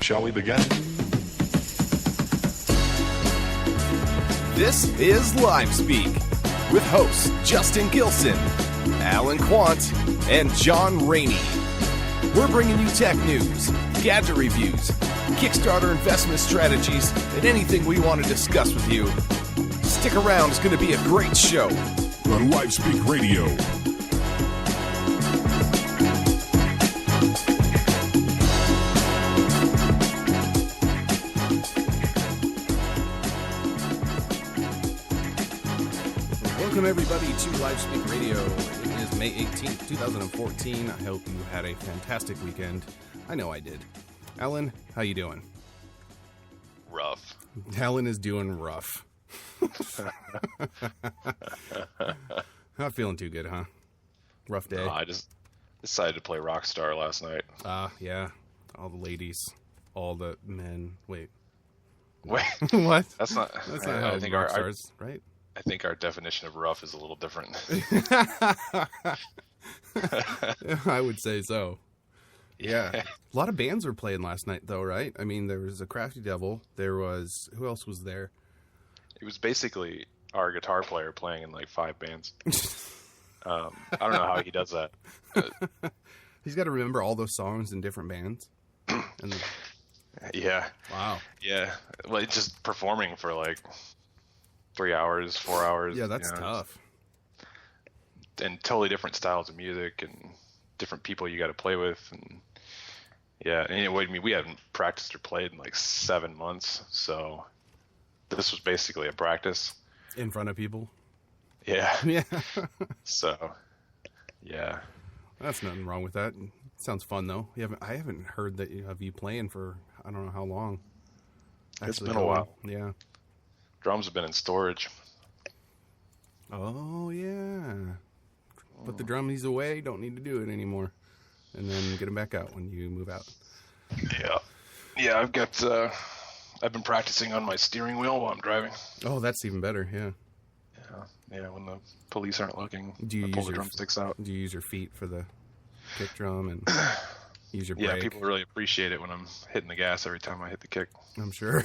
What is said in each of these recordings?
Shall we begin? This is Live Speak with hosts Justin Gilson, Alan Quant, and John Rainey. We're bringing you tech news, gadget reviews, Kickstarter investment strategies, and anything we want to discuss with you. Stick around, it's going to be a great show. On Live Speak Radio. Welcome, everybody, to Live Speak Radio. It is May 18th, 2014. I hope you had a fantastic weekend. I know I did. Alan, how you doing? Rough. Alan is doing rough. Not feeling too good, huh? Rough day. No, I just decided to play Rockstar last night. Yeah. All the ladies, all the men. Wait. What? That's not how I think Rockstars, right? I think our definition of rough is a little different. I would say so. Yeah. A lot of bands were playing last night, though, right? I mean, there was a Crafty Devil. There was... Who else was there? It was basically our guitar player playing in like 5 bands. I don't know how he does that. He's got to remember all those songs in different bands. Yeah. Wow. Yeah. Well, it's just performing for like 3 hours, 4 hours. Yeah, that's tough. And totally different styles of music and different people you got to play with. And yeah, anyway, I mean, we hadn't practiced or played in like 7 months, so this was basically a practice. In front of people? Yeah. Yeah. So, yeah. That's nothing wrong with that. Sounds fun, though. I haven't heard of you playing for I don't know how long. It's been a while. Yeah. Drums have been in storage. Oh, yeah. Put the drummies away. Don't need to do it anymore. And then get them back out when you move out. Yeah. Yeah, I've been practicing on my steering wheel while I'm driving. Oh, that's even better, yeah. Yeah, when the police aren't looking, I pull the drumsticks out. Do you use your feet for the kick drum and use your brake? Yeah, people really appreciate it when I'm hitting the gas every time I hit the kick. I'm sure.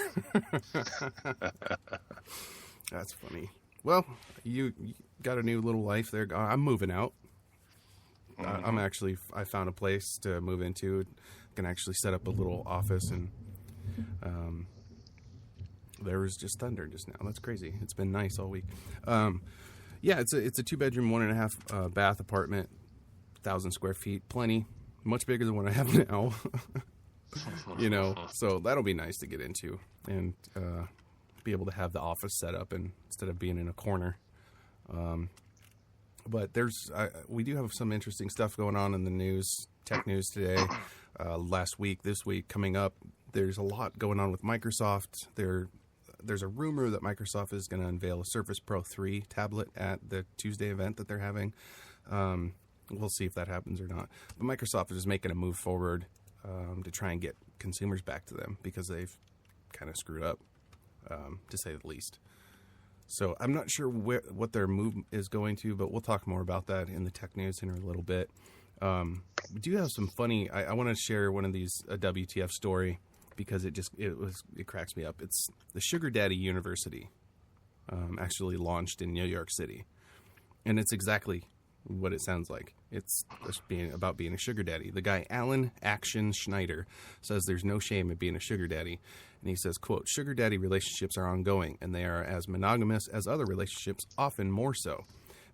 That's funny. Well, you got a new little life there. I'm moving out. Mm-hmm. I found a place to move into. I can actually set up a little office, and there was just thunder just now. That's crazy. It's been nice all week. Yeah, it's a 2-bedroom, 1.5 bath apartment, 1,000 square feet, plenty, much bigger than what I have now. So that'll be nice to get into and be able to have the office set up and instead of being in a corner. But we do have some interesting stuff going on in the news, tech news today, this week, coming up. There's a lot going on with Microsoft. There's a rumor that Microsoft is going to unveil a Surface Pro 3 tablet at the Tuesday event that they're having. We'll see if that happens or not. But Microsoft is making a move forward to try and get consumers back to them because they've kind of screwed up, to say the least. So I'm not sure what their move is going to, but we'll talk more about that in the tech news in a little bit. We do have some funny... I want to share one of these, a WTF story, because it cracks me up. It's the Sugar Daddy University, actually launched in New York City, and it's exactly what it sounds like. It's just about being a sugar daddy. The guy Alan Action Schneider says there's no shame in being a sugar daddy, and he says, quote, "Sugar daddy relationships are ongoing, and they are as monogamous as other relationships, often more so.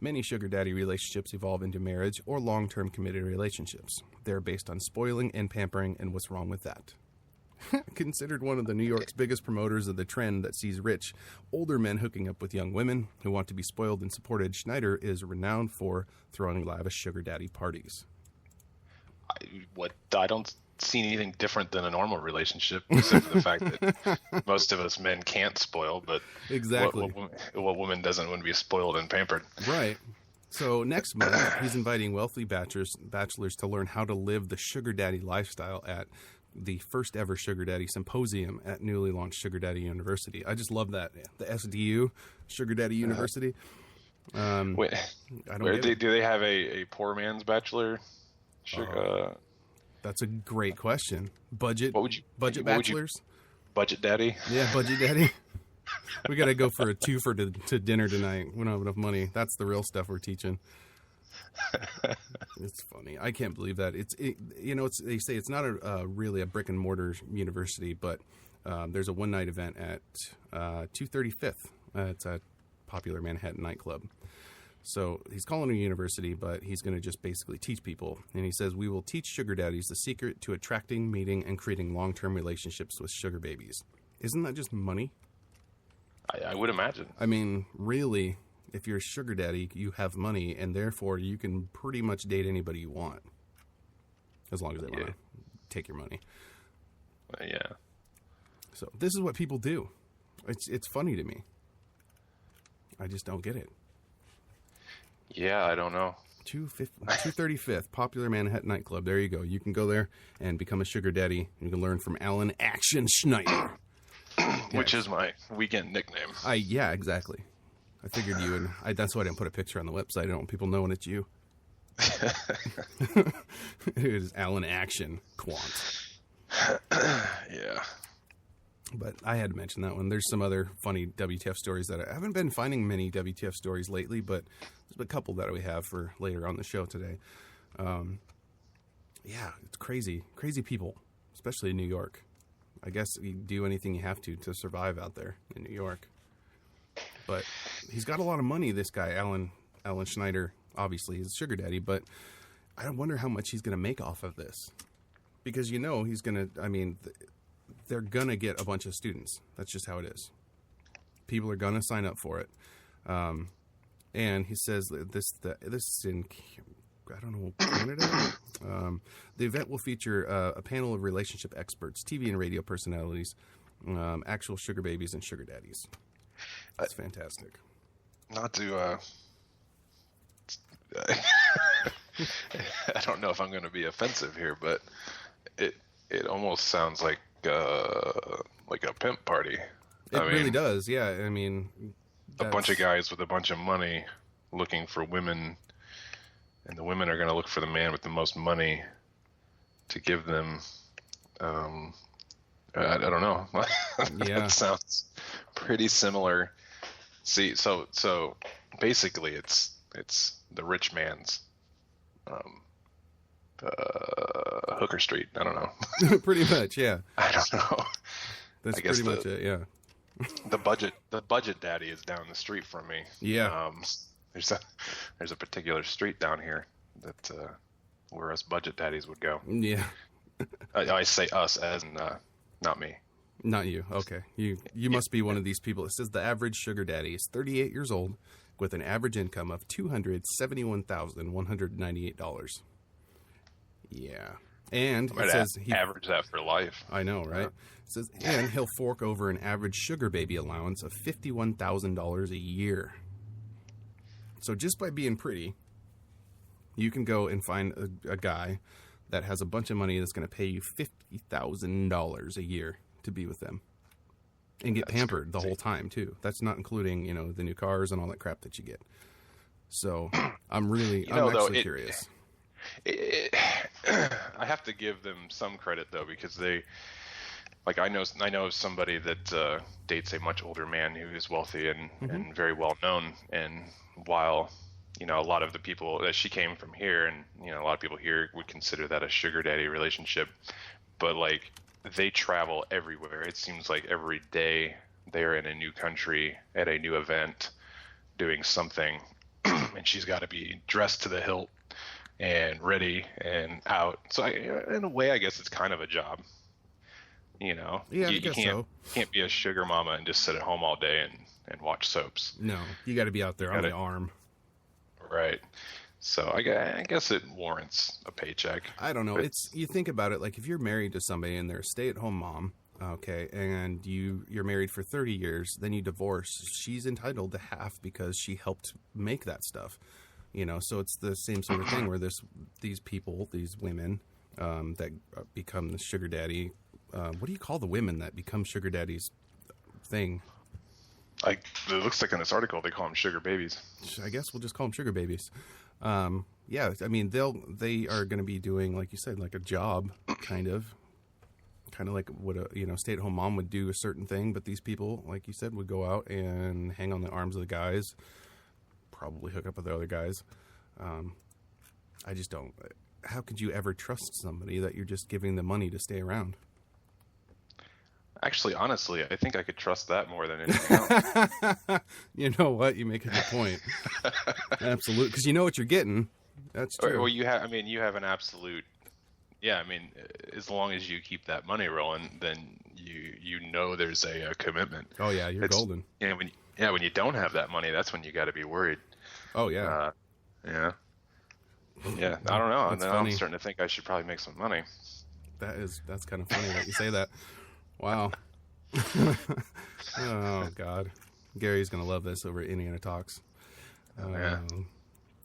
Many sugar daddy relationships evolve into marriage or long-term committed relationships. They're based on spoiling and pampering, and what's wrong with that?" Considered one of the New York's biggest promoters of the trend that sees rich, older men hooking up with young women who want to be spoiled and supported, Schneider is renowned for throwing lavish sugar daddy parties. I don't see anything different than a normal relationship, except for the fact that most of us men can't spoil, but exactly what woman doesn't want to be spoiled and pampered? Right. So next month, he's inviting wealthy bachelors to learn how to live the sugar daddy lifestyle at, the first ever Sugar Daddy Symposium at newly launched Sugar Daddy University. I just love that. The SDU, Sugar Daddy University. Wait, I don't get it. do they have a poor man's bachelor? That's a great question. Budget bachelors? Budget daddy? Yeah, budget daddy. We got to go for a twofer to dinner tonight. We don't have enough money. That's the real stuff we're teaching. It's funny. I can't believe that. They say it's not really a brick and mortar university, but there's a one night event at 235th. It's a popular Manhattan nightclub. So he's calling it a university, but he's going to just basically teach people. And he says, we will teach sugar daddies the secret to attracting, meeting, and creating long-term relationships with sugar babies. Isn't that just money? I would imagine. I mean, really, if you're a sugar daddy, you have money, and therefore you can pretty much date anybody you want. As long as they want to take your money. Yeah. So this is what people do. It's funny to me. I just don't get it. Yeah, I don't know. 235th, popular Manhattan nightclub. There you go. You can go there and become a sugar daddy. You can learn from Alan Action Schneider. Which is my weekend nickname. Yeah, exactly. I figured you would. That's why I didn't put a picture on the website. I don't want people knowing it's you. It is Alan Action Quant. Yeah. But I had to mention that one. There's some other funny WTF stories that I haven't been finding many WTF stories lately, but there's a couple that we have for later on the show today. Yeah, it's crazy. Crazy people, especially in New York. I guess you do anything you have to survive out there in New York. But he's got a lot of money, this guy, Alan Schneider. Obviously, he's a sugar daddy, but I wonder how much he's going to make off of this. Because, he's going to, they're going to get a bunch of students. That's just how it is. People are going to sign up for it. And he says that this is in, I don't know, Canada? The event will feature a panel of relationship experts, TV and radio personalities, actual sugar babies and sugar daddies. That's fantastic. Not to... I don't know if I'm going to be offensive here, but it almost sounds like a pimp party. It really does, yeah. A bunch of guys with a bunch of money looking for women, and the women are going to look for the man with the most money to give them. I don't know. Yeah, it sounds pretty similar. See, so basically, it's the rich man's Hooker Street. I don't know. Pretty much, yeah. I don't know. That's pretty much it, yeah. The budget daddy is down the street from me. Yeah. There's a particular street down here that where us budget daddies would go. Yeah. I say us as in, not me. Not you. Okay. You must be one of these people. It says the average sugar daddy is 38 years old with an average income of $271,198. Yeah. And it says he average that for life. I know, right? It says, and he'll fork over an average sugar baby allowance of $51,000 a year. So just by being pretty, you can go and find a guy that has a bunch of money that's going to pay you $50,000 a year to be with them and get pampered the whole time too. That's not including, the new cars and all that crap that you get. So I'm actually curious. I have to give them some credit though, because they, I know somebody that dates a much older man who is wealthy and very well known. And while, a lot of the people that she came from here, and, a lot of people here would consider that a sugar daddy relationship, but they travel everywhere. It seems like every day they're in a new country at a new event doing something, and she's got to be dressed to the hilt and ready and out. So in a way, I guess it's kind of a job. Yeah, you can't be a sugar mama and just sit at home all day and watch soaps. No, you got to be out there on the arm. Right. So I guess it warrants a paycheck. I don't know. You think about it, if you're married to somebody and they're a stay-at-home mom, okay, and you're married for 30 years, then you divorce, she's entitled to half because she helped make that stuff. So it's the same sort of thing where these women, that become the sugar daddy. What do you call the women that become sugar daddies thing? It looks like in this article they call them sugar babies. I guess we'll just call them sugar babies. Yeah, I mean they are going to be doing, like you said, like a job, kind of like what a stay-at-home mom would do a certain thing. But these people, like you said, would go out and hang on the arms of the guys, probably hook up with the other guys. I just don't. How could you ever trust somebody that you're just giving them money to stay around? Actually, honestly, I think I could trust that more than anything else. You know what? You make a good point. Absolutely, because you know what you're getting. That's true. Well, you have an absolute. Yeah, I mean, as long as you keep that money rolling, then you know there's a commitment. Oh yeah, you're golden. When you don't have that money, that's when you got to be worried. Oh yeah. Yeah. I don't know. And then I'm starting to think I should probably make some money. That's kind of funny that you say that. Wow. Oh God, Gary's gonna love this over at Indiana Talks.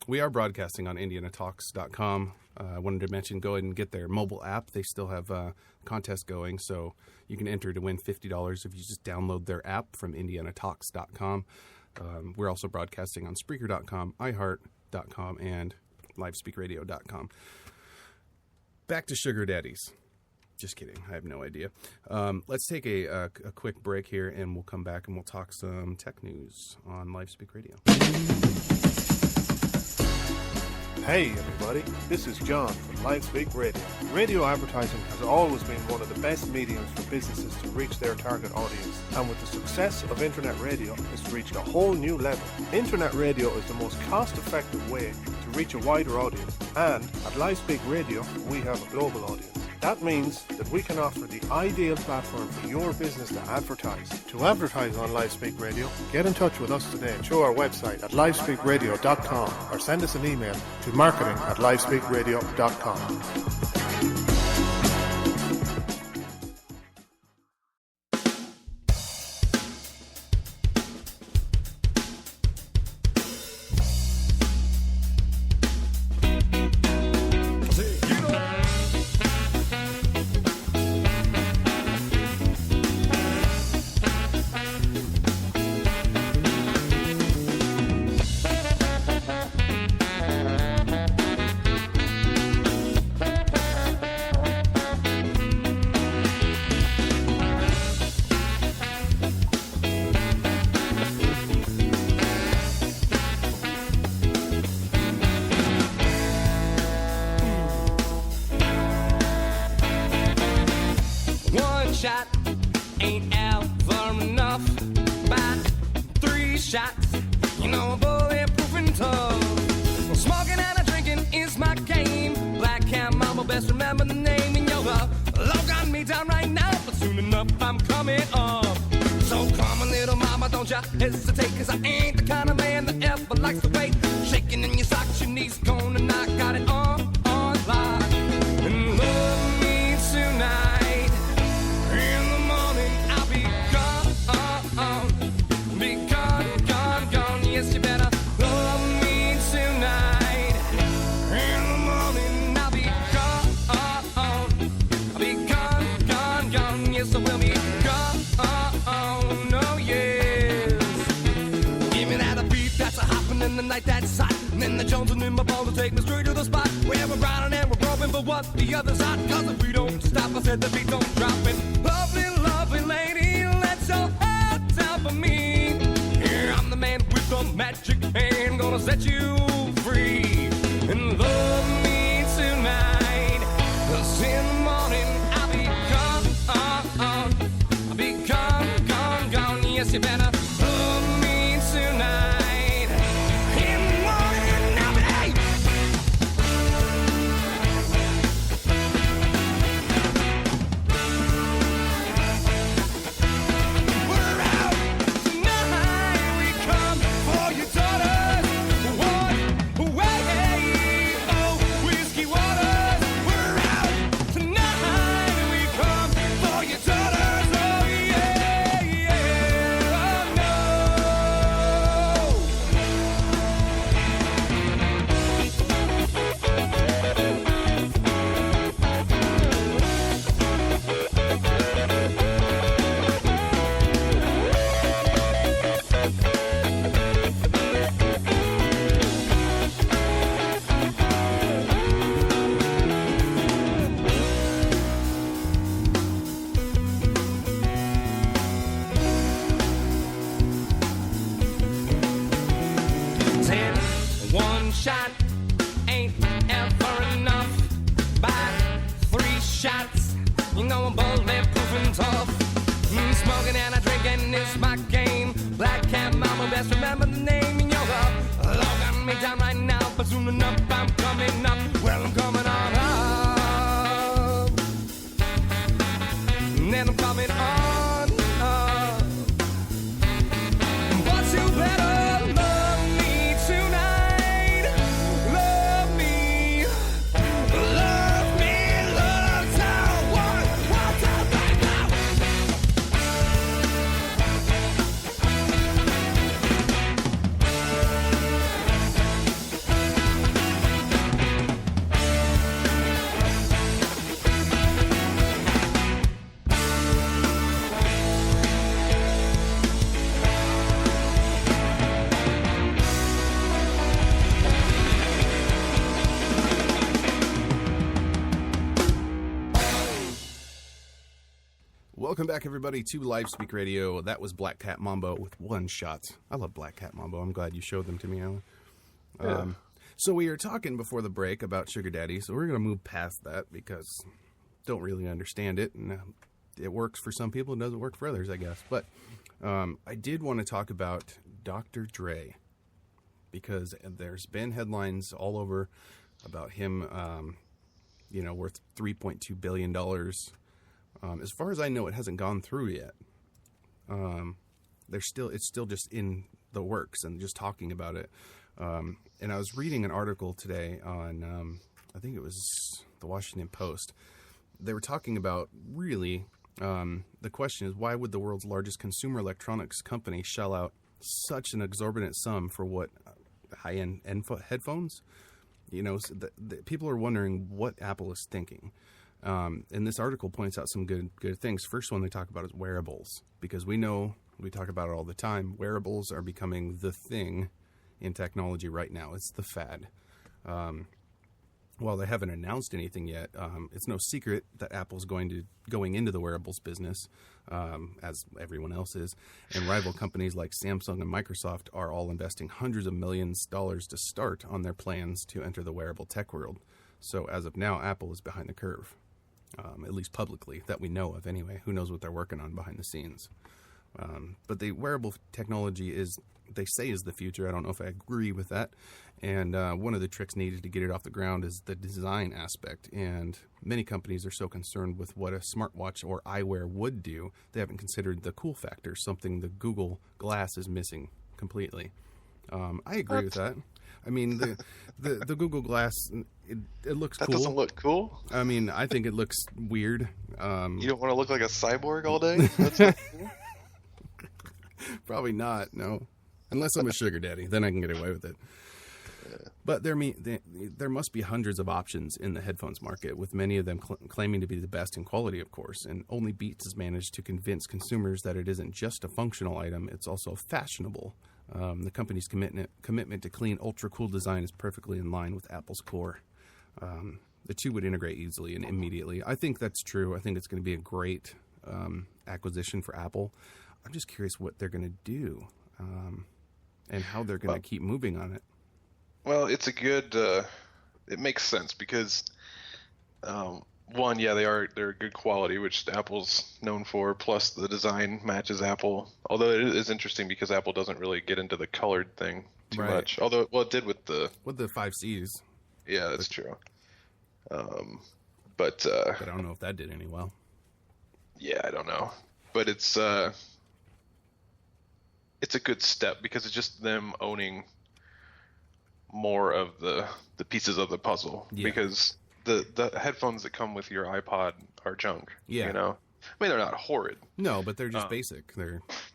We are broadcasting on IndianaTalks.com. I wanted to mention, go ahead and get their mobile app. They still have a contest going, so you can enter to win $50 if you just download their app from IndianaTalks.com. We're also broadcasting on Spreaker.com, iHeart.com, and LivespeakRadio.com. Back to sugar daddies. Just kidding. I have no idea. Let's take a quick break here, and we'll come back and we'll talk some tech news on LiveSpeak Radio. Hey everybody, this is John from LiveSpeak Radio. Radio advertising has always been one of the best mediums for businesses to reach their target audience, and with the success of internet radio, it's reached a whole new level. Internet radio is the most cost-effective way to reach a wider audience, and at LiveSpeak Radio, we have a global audience. That means that we can offer the ideal platform for your business to advertise. To advertise on LiveSpeak Radio, get in touch with us today through our website at livespeakradio.com or send us an email to marketing@livespeakradio.com. shot ain't ever enough. About 3 shots, you know I'm bulletproof and tough. Well, smoking and a drinking is my game. Black Cat Mama, best remember the name. And you're low got me down right now, but soon enough I'm coming up. So come on, little mama, don't ya hesitate, cause I ain't the kind of man that ever likes to wait. Shaking in your socks, your knees gone, and I got it on lock. And love me tonight. In the morning I'll be gone. Yes, you better love me tonight. In the morning I'll be gone. Yes, I will be gone. Oh yes. Give me that a beat that's a hopping in the night that's hot. And then the Jones and in my ball to take me straight to the spot where we're riding and we're groping for what the other's hot. Cause if we don't stop, I said the beat don't drop it. Lovely lady, let's all head down for me. Here I'm the man with the magic hand, gonna set you free. And love me tonight, cause in the morning I'll be gone. I'll be gone. Yes, you better love me tonight. In the morning I'll be hey. We're out tonight. We come for your daughters. One way, oh, whiskey waters. We're out tonight. We come for your daughters. Oh yeah. and tough. Smoking and a drinking is my game. Black cat mama, best remember the name in your cup. Log on me down right now, but soon enough I'm coming up. Well, I'm coming on up. And I'm coming on up. But you better love me tonight. Love me. Love me. Love town. One time right now. Welcome back, everybody, to Live Speak Radio. That was Black Cat Mambo with One Shot. I love Black Cat Mambo. I'm glad you showed them to me, Alan. Yeah. So we were talking before the break about sugar daddy, so we're going to move past that because don't really understand it, and it works for some people and doesn't work for others, I guess. But I did want to talk about Dr. Dre because there's been headlines all over about him, worth $3.2 billion. As far as I know, it hasn't gone through yet. It's still just in the works and just talking about it. And I was reading an article today on, I think it was the Washington Post. They were talking about really, the question is, why would the world's largest consumer electronics company shell out such an exorbitant sum for what high-end headphones? So people are wondering what Apple is thinking. And this article points out some good things. First one they talk about is wearables, because we talk about it all the time. Wearables are becoming the thing in technology right now. It's the fad. While they haven't announced anything yet, it's no secret that Apple's going into the wearables business, as everyone else is. And rival companies like Samsung and Microsoft are all investing hundreds of millions of dollars to start on their plans to enter the wearable tech world. So as of now, Apple is behind the curve. At least publicly, that we know of anyway. Who knows what they're working on behind the scenes. But the wearable technology they say is the future. I don't know if I agree with that. And one of the tricks needed to get it off the ground is the design aspect. And many companies are so concerned with what a smartwatch or eyewear would do, they haven't considered the cool factor, something the Google Glass is missing completely. I agree with that. I mean, the Google Glass, it looks cool. That doesn't look cool? I mean, I think it looks weird. You don't want to look like a cyborg all day? That's not cool? Probably not, no. Unless I'm a sugar daddy, then I can get away with it. Yeah. But there must be hundreds of options in the headphones market, with many of them claiming to be the best in quality, of course. And only Beats has managed to convince consumers that it isn't just a functional item, it's also fashionable. The company's commitment to clean, ultra-cool design is perfectly in line with Apple's core. The two would integrate easily and immediately. I think that's true. I think it's going to be a great acquisition for Apple. I'm just curious what they're going to do and how they're going to keep moving on it. Well, it's a good. It makes sense because, one, they're good quality, which Apple's known for. Plus, the design matches Apple. Although it is interesting because Apple doesn't really get into the colored thing too much. Although, it did with the 5Cs. Yeah, that's true. But I don't know if that did any well. Yeah, I don't know, but it's a good step because it's just them owning more of the pieces of the puzzle. Yeah. Because the headphones that come with your iPod are junk. Yeah. I mean, they're not horrid. No, but they're just basic.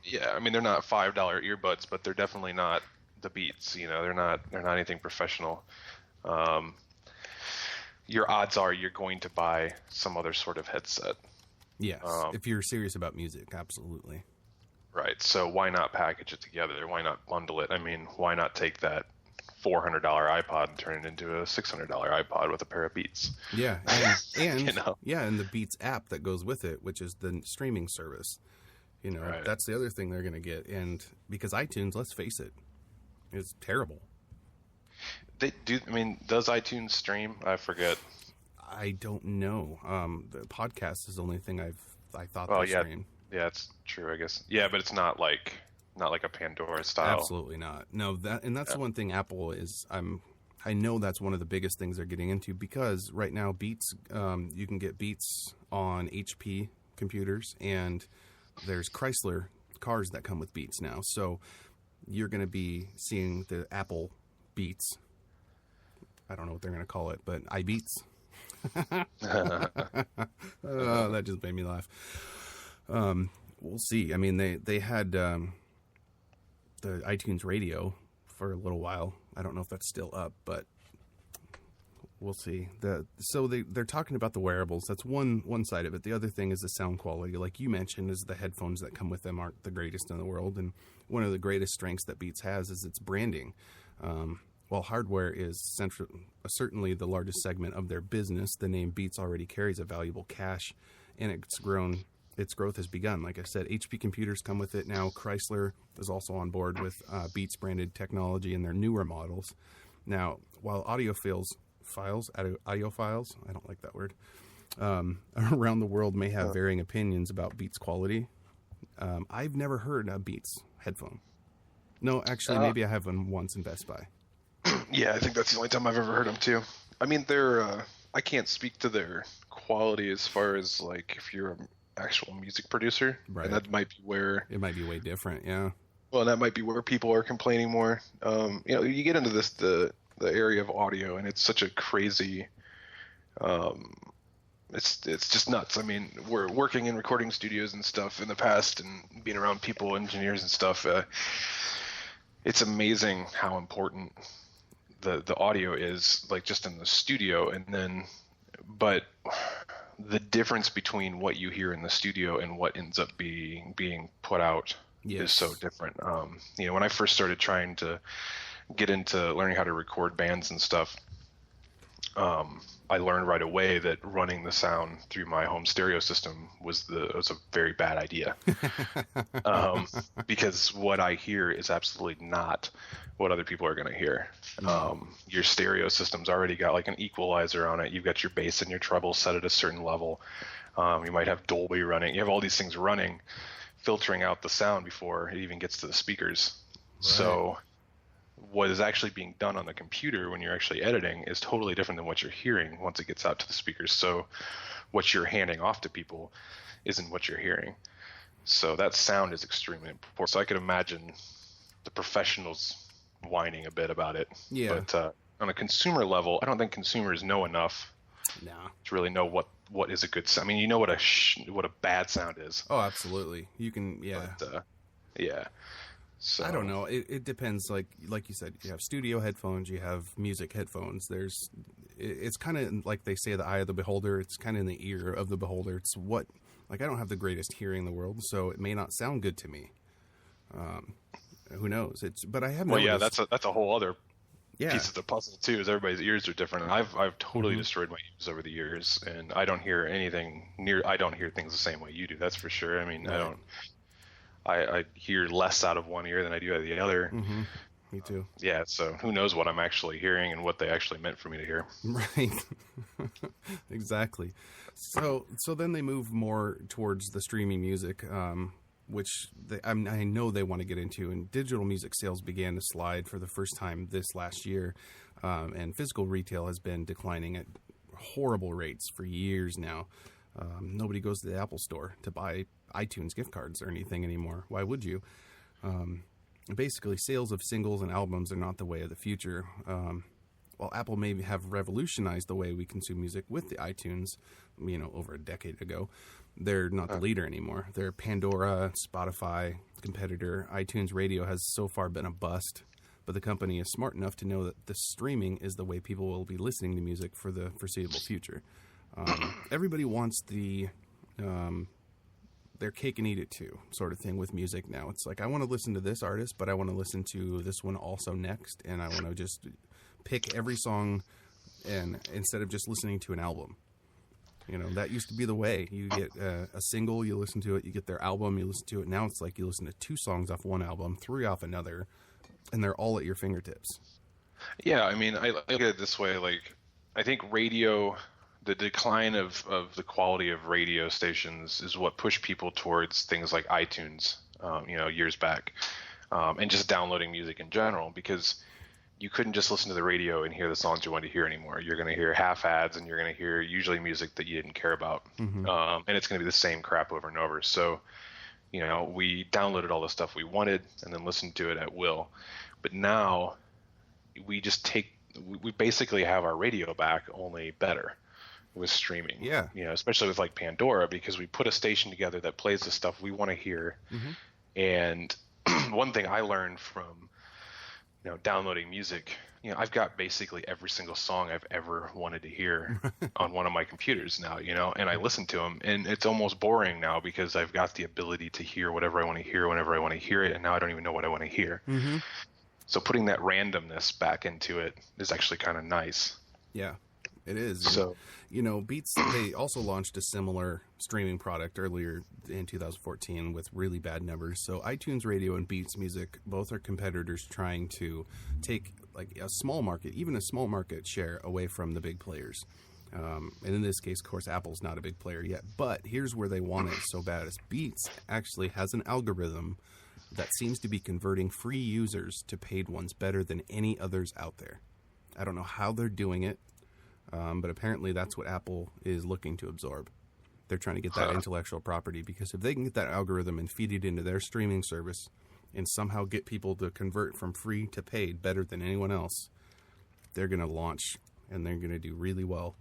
Yeah, I mean, they're not $5 earbuds, but they're definitely not the Beats. They're not anything professional. Your odds are you're going to buy some other sort of headset. Yes, if you're serious about music, absolutely. Right, so why not package it together? Why not bundle it? I mean, why not take that $400 iPod and turn it into a $600 iPod with a pair of Beats? Yeah, and and the Beats app that goes with it, which is the streaming service. Right. That's the other thing they're going to get. And because iTunes, let's face it, is terrible. They do. I mean, does iTunes stream? I forget. I don't know. The podcast is the only thing I've I thought Well, they yeah, streamed. yeah, it's true, I guess. Yeah, but it's not like a Pandora style. Absolutely not. No, that's the one thing Apple is. I know that's one of the biggest things they're getting into, because right now Beats, you can get Beats on HP computers, and there's Chrysler cars that come with Beats now. So you're going to be seeing the Apple Beats. I don't know what they're going to call it, but iBeats. That just made me laugh. We'll see. I mean, they had the iTunes Radio for a little while. I don't know if that's still up, but we'll see. So they're talking about the wearables. That's one side of it. The other thing is the sound quality. Like you mentioned, is the headphones that come with them aren't the greatest in the world. And one of the greatest strengths that Beats has is its branding. While hardware is certainly the largest segment of their business, the name Beats already carries a valuable cache, and its growth has begun. Like I said, HP computers come with it now. Chrysler is also on board with Beats branded technology in their newer models. Now, while audiophiles, I don't like that word, around the world may have varying opinions about Beats quality, I've never heard a Beats headphone. No, actually, maybe I have one once in Best Buy. Yeah, I think that's the only time I've ever heard them too. I mean, they're I can't speak to their quality as far as like if you're an actual music producer, Right. And that might be where It might be way different, yeah. Well, that might be where people are complaining more. You get into the area of audio, and it's such a crazy. It's just nuts. I mean, we're working in recording studios and stuff in the past, and being around people, engineers and stuff. It's amazing how important the audio is, like just in the studio, but the difference between what you hear in the studio and what ends up being put out is so different. When I first started trying to get into learning how to record bands and stuff, I learned right away that running the sound through my home stereo system was a very bad idea, because what I hear is absolutely not what other people are going to hear. Your stereo system's already got like an equalizer on it. You've got your bass and your treble set at a certain level. You might have Dolby running. You have all these things running, filtering out the sound before it even gets to the speakers. Right. So what is actually being done on the computer when you're actually editing is totally different than what you're hearing once it gets out to the speakers. So what you're handing off to people isn't what you're hearing. So that sound is extremely important. So I could imagine the professionals whining a bit about it. Yeah. But on a consumer level, I don't think consumers know enough to really know what is a good sound. I mean, you know what a bad sound is. Oh, absolutely. You can, yeah. But, yeah. So I don't know. It depends. Like you said, you have studio headphones, you have music headphones. It's kind of like they say, the eye of the beholder. It's kind of in the ear of the beholder. It's I don't have the greatest hearing in the world, so it may not sound good to me. Who knows? But I have. Well, yeah, that's a whole other yeah. piece of the puzzle too. Is everybody's ears are different. And I've totally destroyed my ears over the years, and I don't hear anything I don't hear things the same way you do. That's for sure. I mean, right. I hear less out of one ear than I do out of the other. Mm-hmm. Me too. Yeah, so who knows what I'm actually hearing and what they actually meant for me to hear. Right. Exactly. So then they move more towards the streaming music, which I know they want to get into. And digital music sales began to slide for the first time this last year, and physical retail has been declining at horrible rates for years now. Nobody goes to the Apple store to buy iTunes gift cards or anything anymore. Why would you? Basically, sales of singles and albums are not the way of the future. While Apple may have revolutionized the way we consume music with the iTunes, over a decade ago, they're not the leader anymore. Their Pandora, Spotify competitor, iTunes Radio, has so far been a bust. But the company is smart enough to know that the streaming is the way people will be listening to music for the foreseeable future. Everybody wants their cake and eat it too sort of thing with music now. It's like, I want to listen to this artist, but I want to listen to this one also next, and I want to just pick every song, and instead of just listening to an album. That used to be the way. You get a single, you listen to it, you get their album, you listen to it. Now it's like you listen to 2 songs off one album, 3 off another, and they're all at your fingertips. Yeah, I mean, I look at it this way, like, I think radio the decline of the quality of radio stations is what pushed people towards things like iTunes, years back, and just downloading music in general, because you couldn't just listen to the radio and hear the songs you wanted to hear anymore. You're going to hear half ads, and you're going to hear usually music that you didn't care about. And it's going to be the same crap over and over. So, we downloaded all the stuff we wanted and then listened to it at will. But now we basically have our radio back, only better with streaming. Yeah. Especially with like Pandora, because we put a station together that plays the stuff we want to hear. And one thing I learned from downloading music, I've got basically every single song I've ever wanted to hear on one of my computers now, and I listen to them, and it's almost boring now because I've got the ability to hear whatever I want to hear whenever I want to hear it, and now I don't even know what I want to hear. So putting that randomness back into it is actually kind of nice. Yeah, it is. So, Beats, they also launched a similar streaming product earlier in 2014 with really bad numbers. So iTunes Radio and Beats Music both are competitors trying to take like a small market share away from the big players. And in this case, of course, Apple's not a big player yet. But here's where they want it so bad is Beats actually has an algorithm that seems to be converting free users to paid ones better than any others out there. I don't know how they're doing it, but apparently that's what Apple is looking to absorb. They're trying to get that intellectual property, because if they can get that algorithm and feed it into their streaming service and somehow get people to convert from free to paid better than anyone else, they're going to launch and they're going to do really well.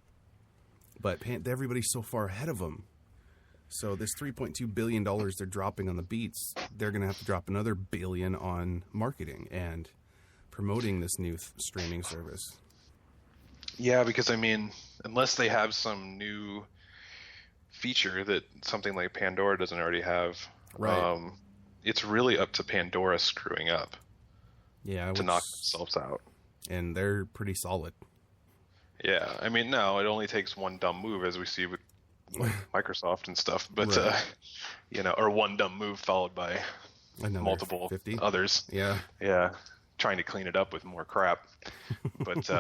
But everybody's so far ahead of them. So this $3.2 billion they're dropping on the Beats, they're going to have to drop another $1 billion on marketing and promoting this new streaming service. Yeah, because unless they have some new feature that something like Pandora doesn't already have, right. It's really up to Pandora screwing up to knock themselves out. And they're pretty solid. Yeah, no, it only takes one dumb move, as we see with Microsoft and stuff, but right. Or one dumb move followed by multiple 50 others. Yeah, trying to clean it up with more crap. But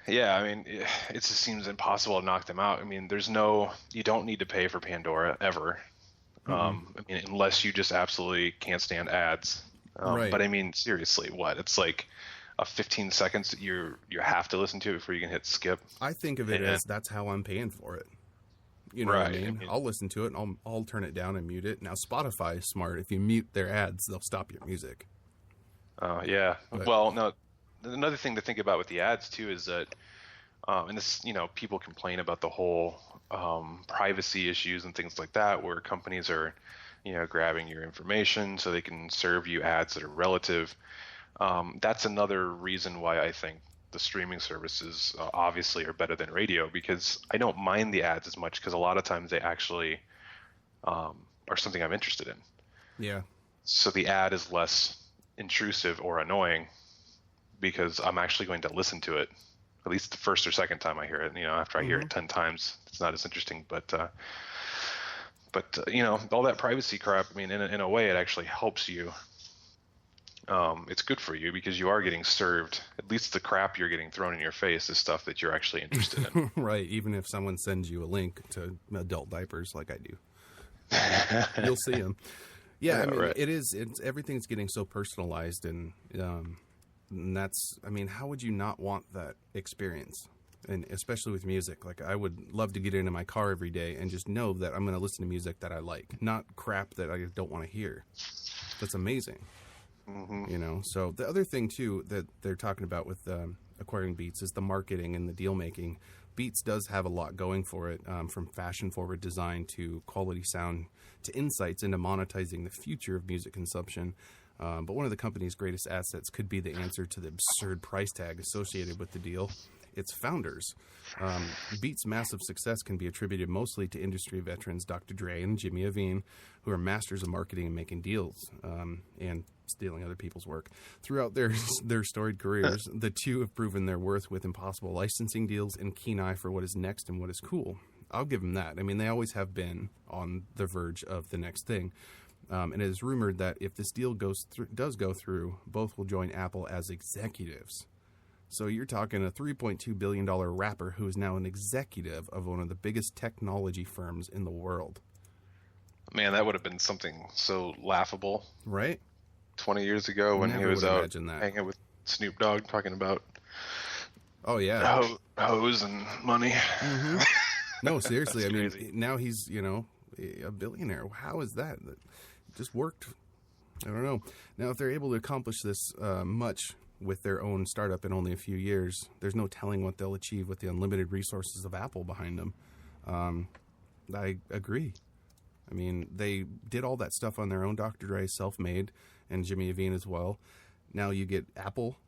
it just seems impossible to knock them out. You don't need to pay for Pandora ever. Unless you just absolutely can't stand ads. Right. But seriously, what? It's like a 15 seconds that you have to listen to it before you can hit skip. I think of it as that's how I'm paying for it. You know what I mean? I'll listen to it and I'll turn it down and mute it. Now Spotify is smart. If you mute their ads, they'll stop your music. Yeah. But, well, no. Another thing to think about with the ads too is that, and this, people complain about the whole privacy issues and things like that, where companies are, grabbing your information so they can serve you ads that are relative. That's another reason why I think the streaming services obviously are better than radio, because I don't mind the ads as much, because a lot of times they actually are something I'm interested in. Yeah. So the ad is less intrusive or annoying, because I'm actually going to listen to it at least the first or second time I hear it. After I hear it 10 times, it's not as interesting. But all that privacy crap, in a way, it actually helps you. It's good for you, because you are getting served. At least the crap you're getting thrown in your face is stuff that you're actually interested in. Right. Even if someone sends you a link to adult diapers like I do, you'll see them. Yeah, right. It's everything's getting so personalized, and that's, how would you not want that experience? And especially with music, like I would love to get into my car every day and just know that I'm going to listen to music that I like, not crap that I don't want to hear. That's amazing. Mm-hmm. So the other thing too that they're talking about with acquiring Beats is the marketing and the deal making. Beats does have a lot going for it, from fashion forward design to quality sound to insights into monetizing the future of music consumption. But one of the company's greatest assets could be the answer to the absurd price tag associated with the deal. Its founders. Beats' massive success can be attributed mostly to industry veterans Dr. Dre and Jimmy Iovine, who are masters of marketing and making deals, and stealing other people's work. Throughout their storied careers, the two have proven their worth with impossible licensing deals and keen eye for what is next and what is cool. I'll give them that. They always have been on the verge of the next thing. And it is rumored that if this deal does go through, both will join Apple as executives. So you're talking a $3.2 billion rapper who is now an executive of one of the biggest technology firms in the world. Man, that would have been something so laughable. Right? 20 years ago when he was out hanging with Snoop Dogg talking about hoes and money. Mm-hmm. No, seriously. I mean, crazy. now he's, a billionaire. How is that? It just worked. I don't know. Now, if they're able to accomplish this much with their own startup in only a few years, there's no telling what they'll achieve with the unlimited resources of Apple behind them. I agree. I mean, they did all that stuff on their own. Dr. Dre, self-made, and Jimmy Iovine as well. Now you get Apple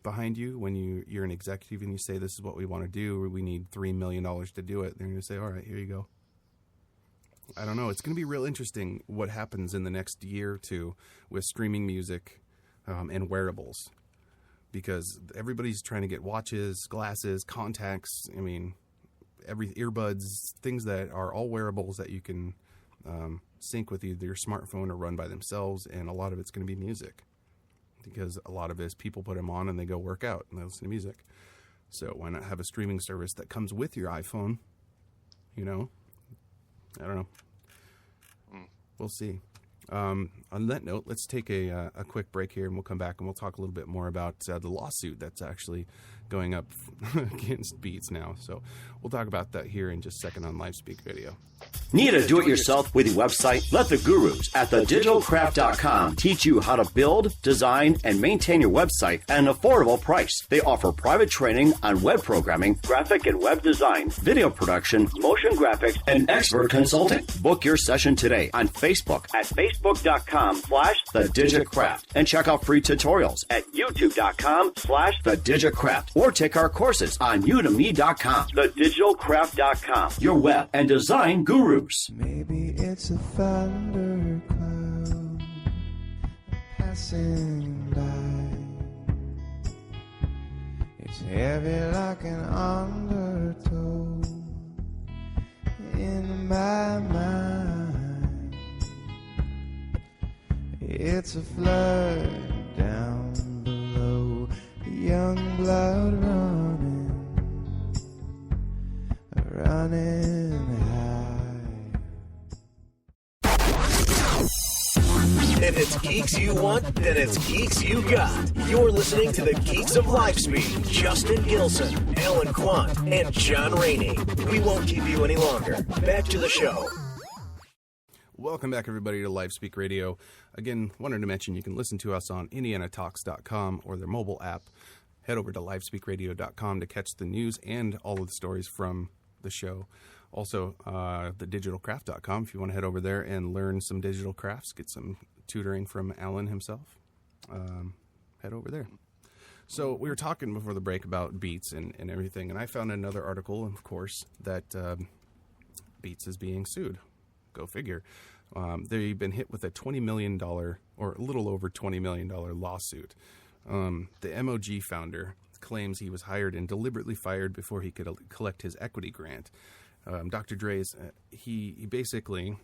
behind you when you're an executive and you say, this is what we want to do. We need $3 million to do it. They're going to say, all right, here you go. I don't know. It's going to be real interesting what happens in the next year or two with streaming music and wearables, because everybody's trying to get watches, glasses, contacts. I mean, earbuds, things that are all wearables that you can sync with either your smartphone or run by themselves. And a lot of it's going to be music, because a lot of it is people put them on and they go work out and they listen to music. So why not have a streaming service that comes with your iPhone? I don't know. We'll see. On that note, let's take a quick break here, and we'll come back and we'll talk a little bit more about the lawsuit that's actually going up against Beats now. So we'll talk about that here in just a second on LiveSpeak Radio. Need a do-it-yourself with your website? Let the gurus at thedigitalcraft.com teach you how to build, design, and maintain your website at an affordable price. They offer private training on web programming, graphic and web design, video production, motion graphics, and expert consulting. Book your session today on Facebook at facebook.com/thedigitcraft and check out free tutorials at youtube.com/thedigitcraft or take our courses on udemy.com. Thedigitalcraft.com, your web and design gurus. Maybe it's a thundercloud passing by. It's heavy like an undertow in my mind. It's a flood down below, young blood running high. If it's geeks you want, then it's geeks you got. You're listening to the Geeks of LiveSpeak, Justin Gilson, Alan Quant, and John Rainey. We won't keep you any longer. Back to the show. Welcome back, everybody, to LiveSpeak Radio. Again, wanted to mention you can listen to us on IndianaTalks.com or their mobile app. Head over to LiveSpeakRadio.com to catch the news and all of the stories from the show. Also, thedigitalcraft.com if you want to head over there and learn some digital crafts, get some tutoring from Alan himself. Head over there. So we were talking before the break about Beats and everything, and I found another article, of course, that Beats is being sued. Go figure. They've been hit with a $20 million, or a little over $20 million lawsuit. The MOG founder claims he was hired and deliberately fired before he could collect his equity grant. Dr. Dre's, he basically,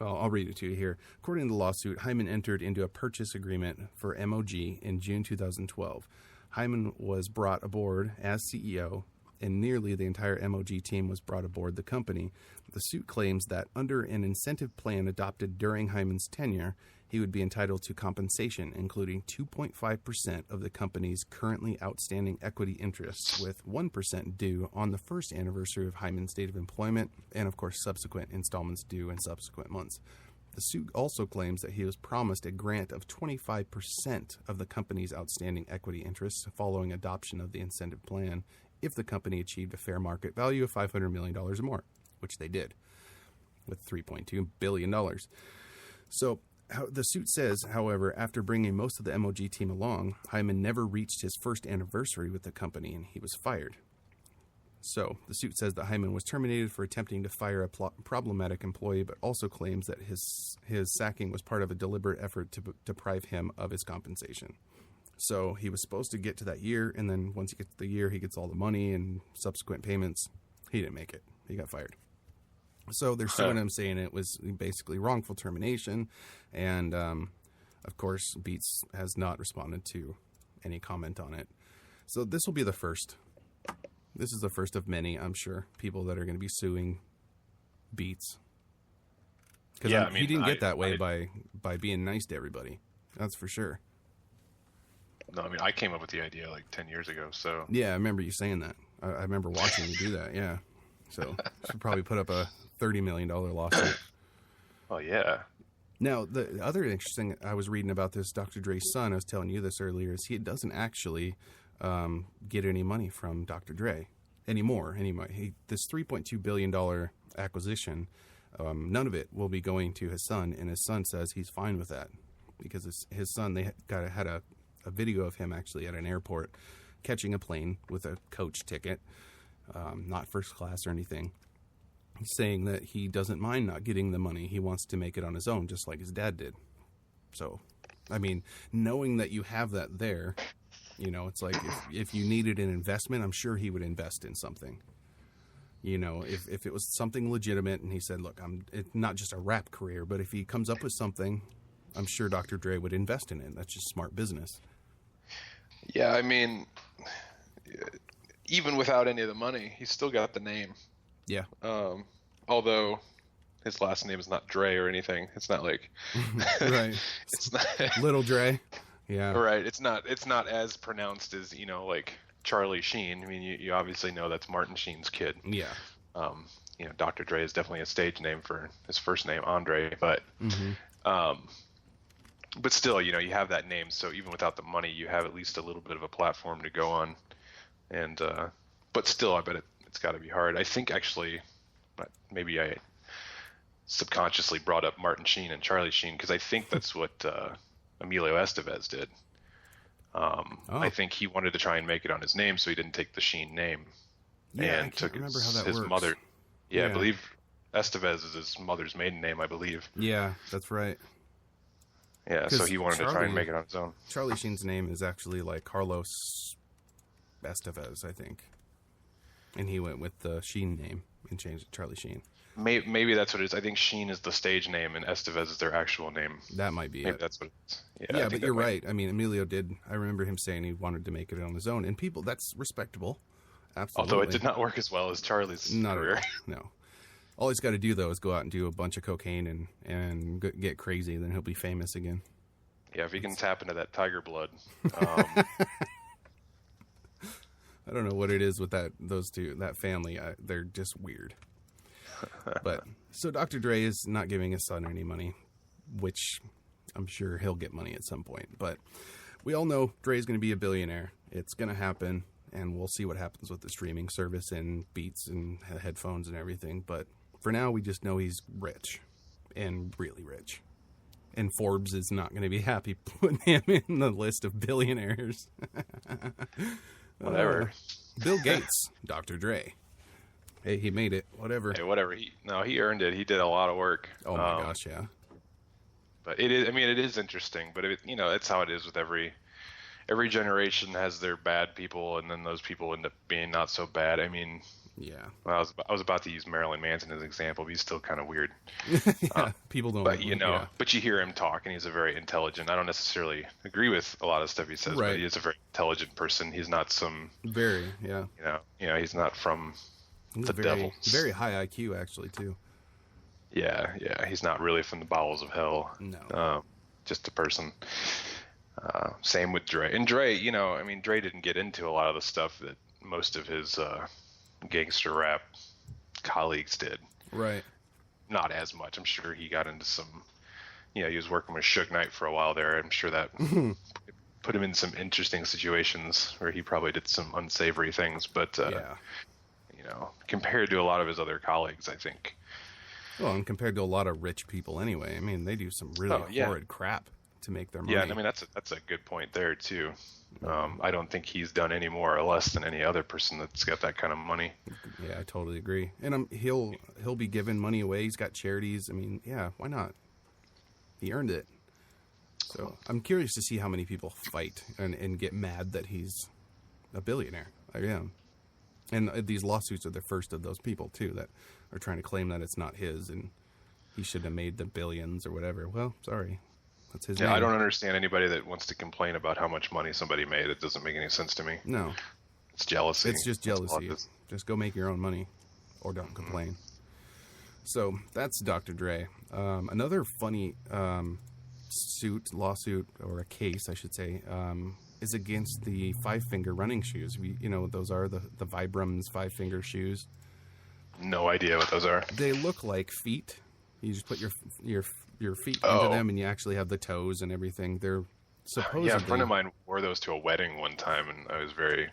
I'll read it to you here. According to the lawsuit, Hyman entered into a purchase agreement for MOG in June 2012. Hyman was brought aboard as CEO, and nearly the entire MOG team was brought aboard the company. The suit claims that under an incentive plan adopted during Hyman's tenure, he would be entitled to compensation, including 2.5% of the company's currently outstanding equity interests, with 1% due on the first anniversary of Hyman's date of employment, and of course subsequent installments due in subsequent months. The suit also claims that he was promised a grant of 25% of the company's outstanding equity interests following adoption of the incentive plan if the company achieved a fair market value of $500 million or more, which they did, with $3.2 billion. So the suit says, however, after bringing most of the MOG team along, Hyman never reached his first anniversary with the company and he was fired. So the suit says that Hyman was terminated for attempting to fire a problematic employee, but also claims that his sacking was part of a deliberate effort to deprive him of his compensation. So he was supposed to get to that year, and then once he gets to the year, he gets all the money and subsequent payments. He didn't make it. He got fired. So they're suing him, saying it was basically wrongful termination. And, of course, Beats has not responded to any comment on it. So this will be the first. This is the first of many, I'm sure, people that are going to be suing Beats. Because he didn't get that way by being nice to everybody. That's for sure. No, I mean, I came up with the idea like 10 years ago, so... Yeah, I remember you saying that. I remember watching you do that, yeah. So, should probably put up a $30 million lawsuit. Oh, yeah. Now, the other interesting... I was reading about this, Dr. Dre's son, I was telling you this earlier, is he doesn't actually get any money from Dr. Dre anymore. This $3.2 billion acquisition, none of it will be going to his son, and his son says he's fine with that. Because his son, they had a video of him actually at an airport catching a plane with a coach ticket, not first class or anything, saying that he doesn't mind not getting the money. He wants to make it on his own, just like his dad did. So, I mean, knowing that you have that there, it's like if you needed an investment, I'm sure he would invest in something. If it was something legitimate and he said, look, it's not just a rap career, but if he comes up with something, I'm sure Dr. Dre would invest in it. That's just smart business. Yeah, I mean, even without any of the money, he's still got the name. Yeah. Although his last name is not Dre or anything. It's not like right. It's not Little Dre. Yeah. Right. It's not as pronounced as, like Charlie Sheen. I mean, you obviously know that's Martin Sheen's kid. Yeah. Dr. Dre is definitely a stage name for his first name, Andre, but but still, you have that name, so even without the money, you have at least a little bit of a platform to go on. And but still, I bet it's got to be hard. I think actually, maybe I subconsciously brought up Martin Sheen and Charlie Sheen because I think that's what Emilio Estevez did. I think he wanted to try and make it on his name, so he didn't take the Sheen name. Yeah, and I can't remember how that his works. mother. Yeah, I believe Estevez is his mother's maiden name, I believe. Yeah, that's right. Yeah, so he wanted to try and make it on his own. Charlie Sheen's name is actually like Carlos Estevez, I think. And he went with the Sheen name and changed it to Charlie Sheen. Maybe that's what it is. I think Sheen is the stage name and Estevez is their actual name. That might be Maybe it. That's what it is. Yeah, but you're right. I mean, Emilio did. I remember him saying he wanted to make it on his own. And people, that's respectable. Absolutely. Although it did not work as well as Charlie's career. No. All he's got to do, though, is go out and do a bunch of cocaine and get crazy, then he'll be famous again. Yeah, if he can tap into that tiger blood. I don't know what it is with those two, that family. They're just weird. But so Dr. Dre is not giving his son any money, which I'm sure he'll get money at some point. But we all know Dre's going to be a billionaire. It's going to happen, and we'll see what happens with the streaming service and Beats and headphones and everything. But for now, we just know he's rich and really rich. And Forbes is not going to be happy putting him in the list of billionaires. Whatever. Bill Gates, Dr. Dre. Hey, he made it. Whatever. Hey, whatever. He earned it. He did a lot of work. Oh my gosh, yeah. But it is. I mean, it is interesting. But it's how it is with every generation has their bad people, and then those people end up being not so bad. I mean, yeah. Well, I was about to use Marilyn Manson as an example, but he's still kind of weird. Yeah, people don't. But but you hear him talk, and he's a very intelligent. I don't necessarily agree with a lot of stuff he says, right. But he is a very intelligent person. He's not some very, yeah. He's not from the devil. Very high IQ, actually, too. Yeah. He's not really from the bowels of hell. No. Just a person. Same with Dre. And Dre, Dre didn't get into a lot of the stuff that most of his gangster rap colleagues did. Right. Not as much. I'm sure he got into some, he was working with Suge Knight for a while there. I'm sure that put him in some interesting situations where he probably did some unsavory things. But, compared to a lot of his other colleagues, I think. Well, and compared to a lot of rich people anyway, I mean, they do some really horrid crap to make their money. Yeah, I mean, that's a good point there, too. I don't think he's done any more or less than any other person that's got that kind of money. Yeah, I totally agree. And he'll be giving money away. He's got charities. I mean, yeah, why not? He earned it. So I'm curious to see how many people fight and get mad that he's a billionaire. I am. And these lawsuits are the first of those people, too, that are trying to claim that it's not his and he should have made the billions or whatever. Well, sorry. That's his Yeah, name. I don't understand anybody that wants to complain about how much money somebody made. It doesn't make any sense to me. No, It's jealousy. it's just That's all jealousy. it is. Just go make your own money, or don't complain. So that's Dr. Dre. Another funny lawsuit, or a case, I should say, is against the five-finger running shoes. Those are the Vibram's five-finger shoes. No idea what those are. They look like feet. You just put your feet into them, and you actually have the toes and everything. They're supposedly... Yeah, a friend of mine wore those to a wedding one time, and I was very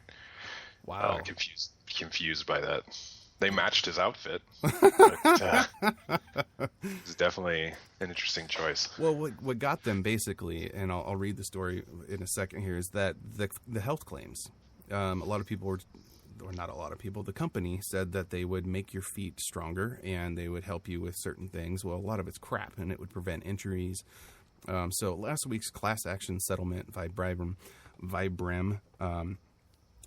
confused by that. They matched his outfit. But, it's definitely an interesting choice. Well, what got them basically, and I'll read the story in a second here, is that the health claims. A lot of people or not a lot of people, the company said that they would make your feet stronger and they would help you with certain things. Well, a lot of it's crap, and it would prevent injuries. So last week's class action settlement by Vibram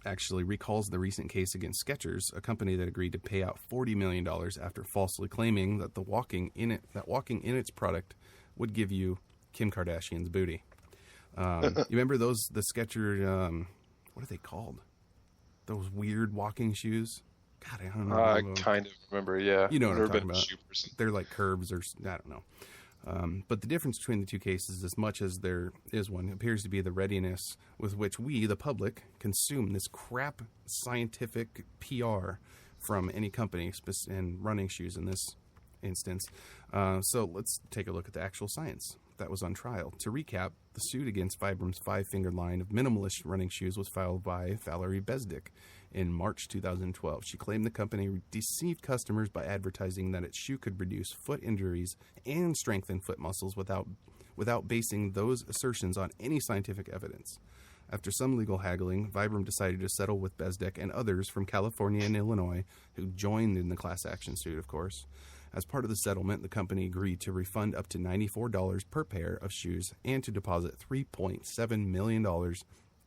actually recalls the recent case against Skechers, a company that agreed to pay out $40 million after falsely claiming that walking in its product would give you Kim Kardashian's booty. You remember the Skechers, what are they called? Those weird walking shoes? God, I don't know. I kind of remember, yeah. You know what I'm Never talking been a about. shoe person. They're like curves, or I don't know. But the difference between the two cases, as much as there is one, appears to be the readiness with which we, the public, consume this crap scientific PR from any company, and running shoes in this instance. So let's take a look at the actual science that was on trial. To recap, the suit against Vibram's five-finger line of minimalist running shoes was filed by Valerie Besdick in March 2012. She claimed the company deceived customers by advertising that its shoe could reduce foot injuries and strengthen foot muscles without basing those assertions on any scientific evidence. After some legal haggling, Vibram decided to settle with Besdick and others from California and Illinois who joined in the class action suit, of course. As part of the settlement, the company agreed to refund up to $94 per pair of shoes and to deposit $3.7 million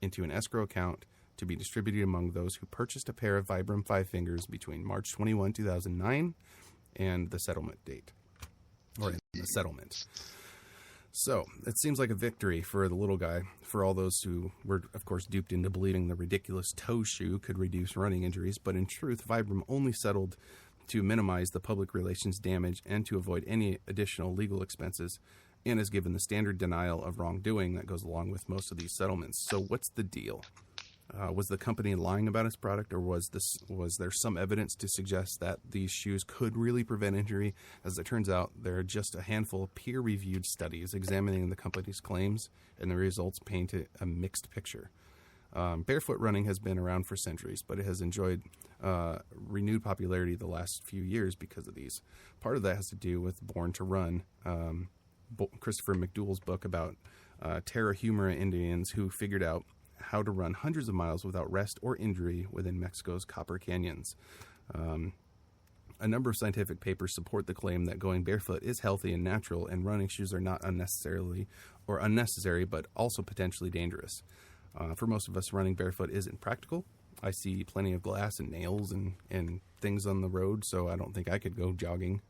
into an escrow account to be distributed among those who purchased a pair of Vibram Five Fingers between March 21, 2009 and the settlement date. Or the settlement. So, it seems like a victory for the little guy, for all those who were, of course, duped into believing the ridiculous toe shoe could reduce running injuries, but in truth, Vibram only settled to minimize the public relations damage and to avoid any additional legal expenses, and is given the standard denial of wrongdoing that goes along with most of these settlements. So what's the deal? Was the company lying about its product, or was there some evidence to suggest that these shoes could really prevent injury? As it turns out, there are just a handful of peer-reviewed studies examining the company's claims, and the results paint a mixed picture. Barefoot running has been around for centuries, but it has enjoyed renewed popularity the last few years because of these. Part of that has to do with Born to Run, Christopher McDougall's book about Tarahumara Indians who figured out how to run hundreds of miles without rest or injury within Mexico's Copper Canyons. A number of scientific papers support the claim that going barefoot is healthy and natural, and running shoes are not unnecessary, but also potentially dangerous. For most of us, running barefoot isn't practical. I see plenty of glass and nails and things on the road, so I don't think I could go jogging.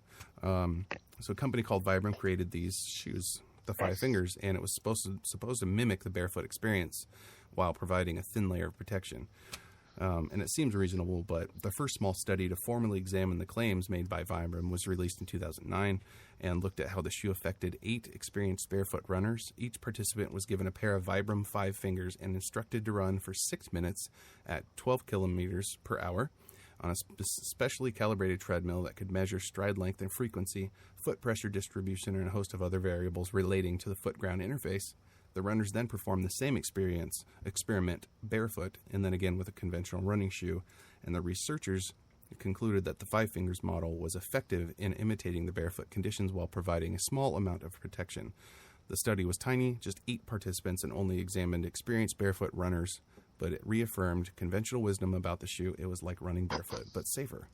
So a company called Vibram created these shoes, the Five Fingers, and it was supposed to mimic the barefoot experience while providing a thin layer of protection. And it seems reasonable, but the first small study to formally examine the claims made by Vibram was released in 2009 and looked at how the shoe affected 8 experienced barefoot runners. Each participant was given a pair of Vibram Five Fingers and instructed to run for 6 minutes at 12 kilometers per hour on a specially calibrated treadmill that could measure stride length and frequency, foot pressure distribution, and a host of other variables relating to the foot-ground interface. The runners then performed the same experiment barefoot, and then again with a conventional running shoe, and the researchers concluded that the Five Fingers model was effective in imitating the barefoot conditions while providing a small amount of protection. The study was tiny, just 8 participants, and only examined experienced barefoot runners, but it reaffirmed conventional wisdom about the shoe. It was like running barefoot, but safer.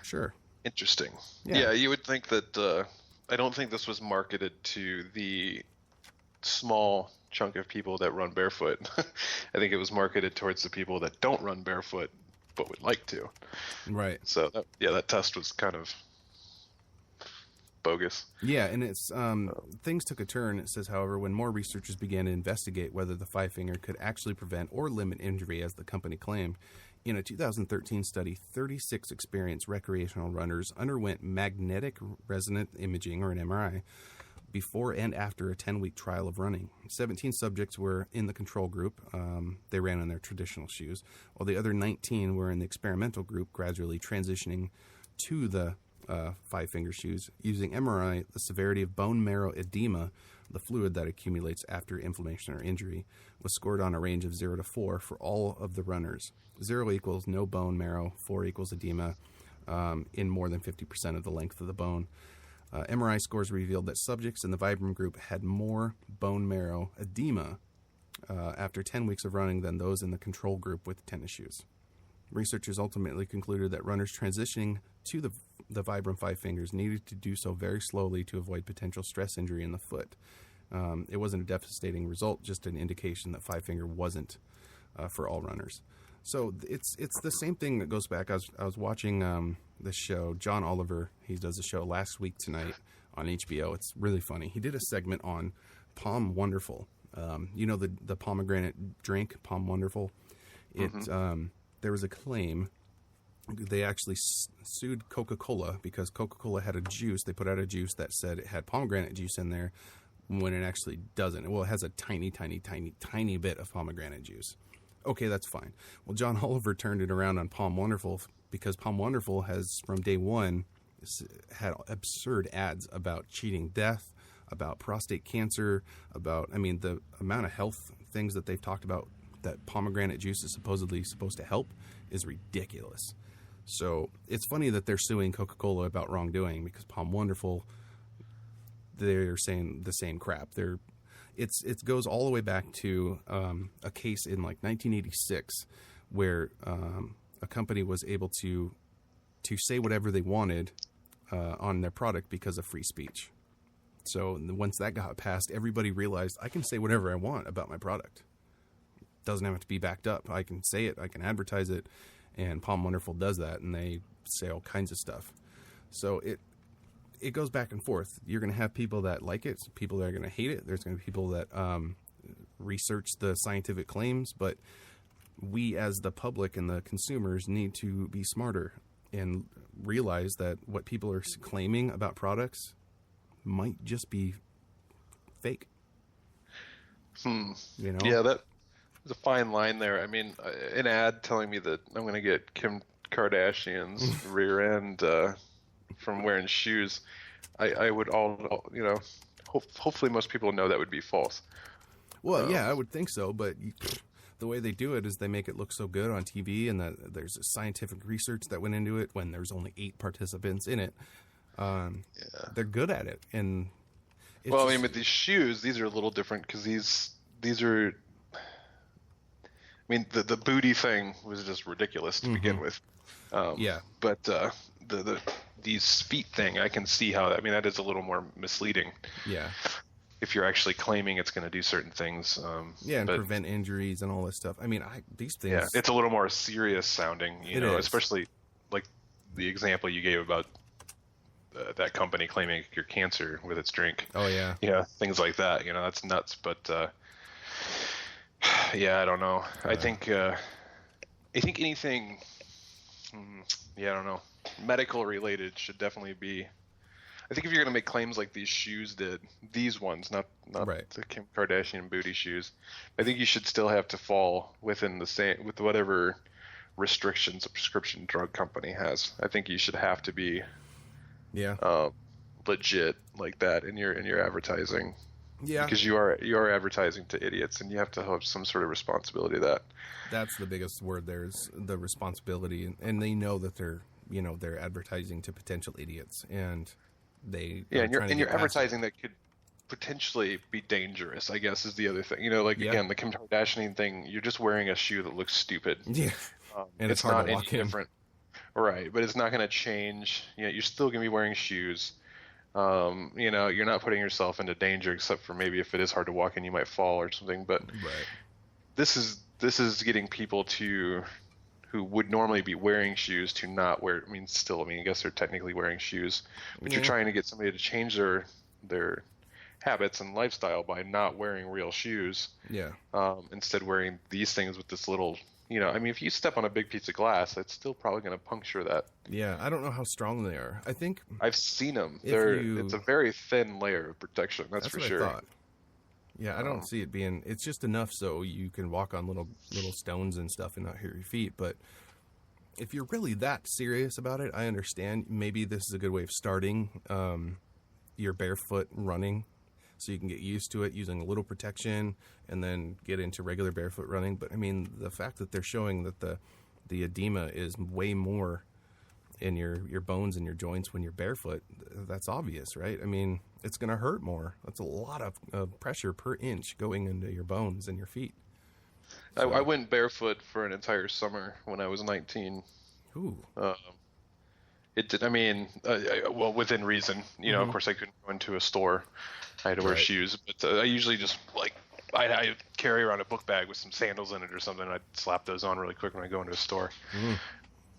Sure. Interesting. Yeah. Yeah, you would think that, I don't think this was marketed to the small chunk of people that run barefoot. I think it was marketed towards the people that don't run barefoot but would like to. Right. So that test was kind of bogus. Yeah, and it's things took a turn. It says, however, when more researchers began to investigate whether the five finger could actually prevent or limit injury, as the company claimed. In a 2013 study, 36 experienced recreational runners underwent magnetic resonant imaging, or an MRI, before and after a 10-week trial of running. 17 subjects were in the control group. They ran in their traditional shoes, while the other 19 were in the experimental group, gradually transitioning to the five-finger shoes. Using MRI, the severity of bone marrow edema, the fluid that accumulates after inflammation or injury, was scored on a range of 0 to 4 for all of the runners. 0 equals no bone marrow, 4 equals edema in more than 50% of the length of the bone. MRI scores revealed that subjects in the Vibram group had more bone marrow edema after 10 weeks of running than those in the control group with tennis shoes. Researchers ultimately concluded that runners transitioning to the Vibram Five Fingers needed to do so very slowly to avoid potential stress injury in the foot. It wasn't a devastating result, just an indication that Five Finger wasn't for all runners. So it's the same thing that goes back. I was watching this show, John Oliver. He does a show last week tonight on HBO. It's really funny. He did a segment on Palm Wonderful. The pomegranate drink, Palm Wonderful. There was a claim. They actually sued Coca-Cola because Coca-Cola had a juice. They put out a juice that said it had pomegranate juice in there when it actually doesn't. Well, it has a tiny, tiny, tiny, tiny bit of pomegranate juice. Okay, that's fine. Well, John Oliver turned it around on Palm Wonderful because Palm Wonderful has, from day one, had absurd ads about cheating death, about prostate cancer, about, the amount of health things that they've talked about that pomegranate juice is supposedly supposed to help is ridiculous. So it's funny that they're suing Coca-Cola about wrongdoing because Palm Wonderful, they're saying the same crap. It goes all the way back to a case in like 1986 where a company was able to say whatever they wanted on their product because of free speech. So once that got passed, everybody realized I can say whatever I want about my product. It doesn't have to be backed up. I can say it, I can advertise it, and Palm Wonderful does that, and they say all kinds of stuff. So it goes back and forth. You're going to have people that like it, people that are going to hate it. There's going to be people that research the scientific claims, but we as the public and the consumers need to be smarter and realize that what people are claiming about products might just be fake. Yeah, that there's a fine line there. An ad telling me that I'm going to get Kim Kardashian's rear end from wearing shoes, I would hopefully most people know that would be false. Well, yeah, I would think so, but the way they do it is they make it look so good on TV, and that there's a scientific research that went into it when there's only 8 participants in it. They're good at it, and with these shoes, these are a little different because these are. The booty thing was just ridiculous to begin with. But these feet thing, I can see how that is a little more misleading. Yeah. If you're actually claiming it's going to do certain things. And prevent injuries and all this stuff. These things. Yeah, it's a little more serious sounding, especially like the example you gave about that company claiming your cancer with its drink. Oh yeah. Yeah, things like that. That's nuts. But I don't know. I think anything. I don't know. Medical related should definitely be. I think if you're going to make claims like these shoes did, these ones, not right. The Kim Kardashian booty shoes, I think you should still have to fall within the same with whatever restrictions a prescription drug company has. I think you should have to be, legit like that in your advertising. Yeah, because you are advertising to idiots, and you have to have some sort of responsibility to that. That's the biggest word. There's the responsibility, and they know that they're advertising to potential idiots, and they and you're advertising that could potentially be dangerous, I guess, is the other thing. Again, the Kim Kardashian thing, you're just wearing a shoe that looks stupid. Yeah, and it's not hard to walk any different. Right, but it's not going to change. You're still going to be wearing shoes. You're not putting yourself into danger, except for maybe if it is hard to walk in, you might fall or something. But this is getting people who would normally be wearing shoes to not wear. I mean, I guess they're technically wearing shoes, but you're trying to get somebody to change their habits and lifestyle by not wearing real shoes. Yeah. Instead wearing these things with this little, I mean, if you step on a big piece of glass, it's still probably going to puncture that. Yeah, I don't know how strong they are. I think I've seen them. It's a very thin layer of protection. That's for what sure. I thought. Yeah, I don't see it being. It's just enough so you can walk on little stones and stuff and not hurt your feet. But if you're really that serious about it, I understand. Maybe this is a good way of starting your barefoot running, so you can get used to it using a little protection, and then get into regular barefoot running. But I mean, the fact that they're showing that the edema is way more in your bones and your joints when you're barefoot, that's obvious, right? I mean, it's going to hurt more. That's a lot of pressure per inch going into your bones and your feet. So, I went barefoot for an entire summer when I was 19. Ooh. It did. I mean, well, within reason. Of course, I couldn't go into a store. I had to wear shoes, but I usually just I carry around a book bag with some sandals in it or something. I'd slap those on really quick when I go into a store.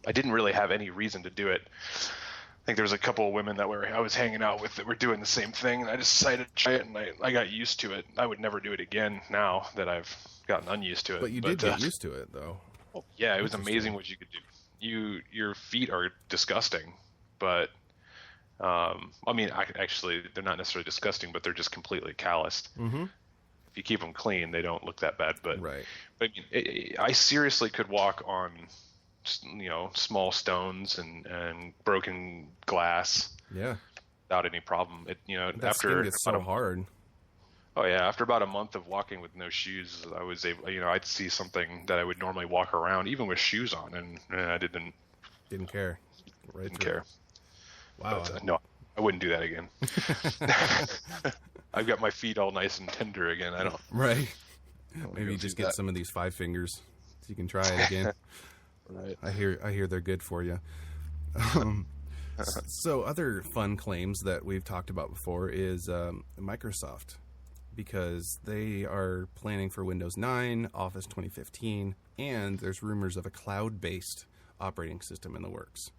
I didn't really have any reason to do it. I think there was a couple of women that I was hanging out with that were doing the same thing, and I decided to try it, and I got used to it. I would never do it again now that I've gotten unused to it. But you did get used to it, though. Oh, yeah, it was amazing what you could do. Your feet are disgusting, but I mean, actually, they're not necessarily disgusting, but they're just completely calloused. Mm-hmm. If you keep them clean, they don't look that bad. But right. But I mean, I seriously could walk on small stones and broken glass. Yeah. Without any problem. That after skin gets so hard. Oh yeah, after about a month of walking with no shoes, I was able. I'd see something that I would normally walk around even with shoes on, and I didn't care. Right. Didn't care. Wow. But, no, I wouldn't do that again. I've got my feet all nice and tender again. I don't. Right. Maybe just get some of these 5 fingers so you can try it again. Right. I hear they're good for you. So other fun claims that we've talked about before is Microsoft, because they are planning for Windows 9, Office 2015, and there's rumors of a cloud-based operating system in the works.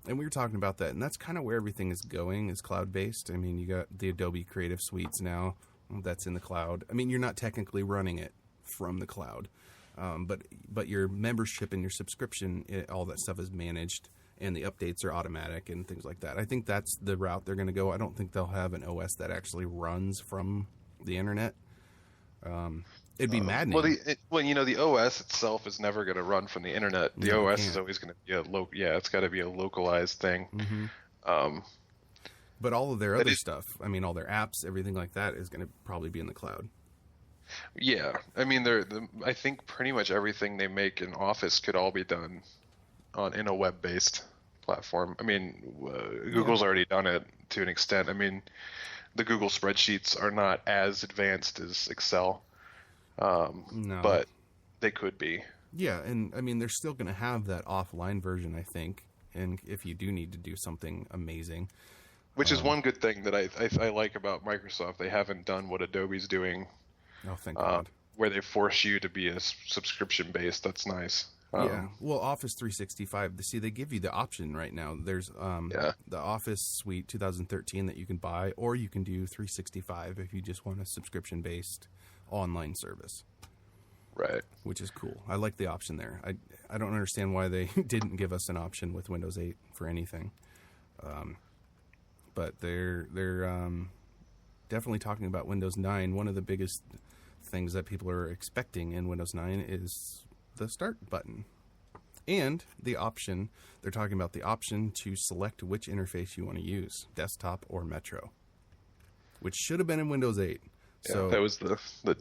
And we were talking about that, and that's kind of where everything is going, is cloud-based. I mean, you got the Adobe Creative Suites now that's in the cloud. I mean, you're not technically running it from the cloud. But your membership and your subscription, all that stuff is managed, and the updates are automatic and things like that. I think that's the route they're going to go. I don't think they'll have an OS that actually runs from the internet. It'd be maddening. The OS itself is never going to run from the internet. The OS is always going to be it's got to be a localized thing. Mm-hmm. But all of their other stuff, I mean, all their apps, everything like that is going to probably be in the cloud. Yeah, I mean, I think pretty much everything they make in Office could all be done in a web-based platform. I mean, Google's already done it to an extent. I mean, the Google spreadsheets are not as advanced as Excel, no. But they could be. Yeah, and I mean, they're still going to have that offline version, I think, and if you do need to do something amazing. Which is one good thing that I like about Microsoft. They haven't done what Adobe's doing. Oh, thank God. Where they force you to be a subscription-based. That's nice. Yeah. Well, Office 365, they give you the option right now. There's the Office Suite 2013 that you can buy, or you can do 365 if you just want a subscription-based online service. Right. Which is cool. I like the option there. I don't understand why they didn't give us an option with Windows 8 for anything. But they're definitely talking about Windows 9. One of the biggest things that people are expecting in Windows 9 is the Start button. And the option, they're talking about the option to select which interface you want to use, desktop or Metro, which should have been in Windows 8. Yeah, so that was the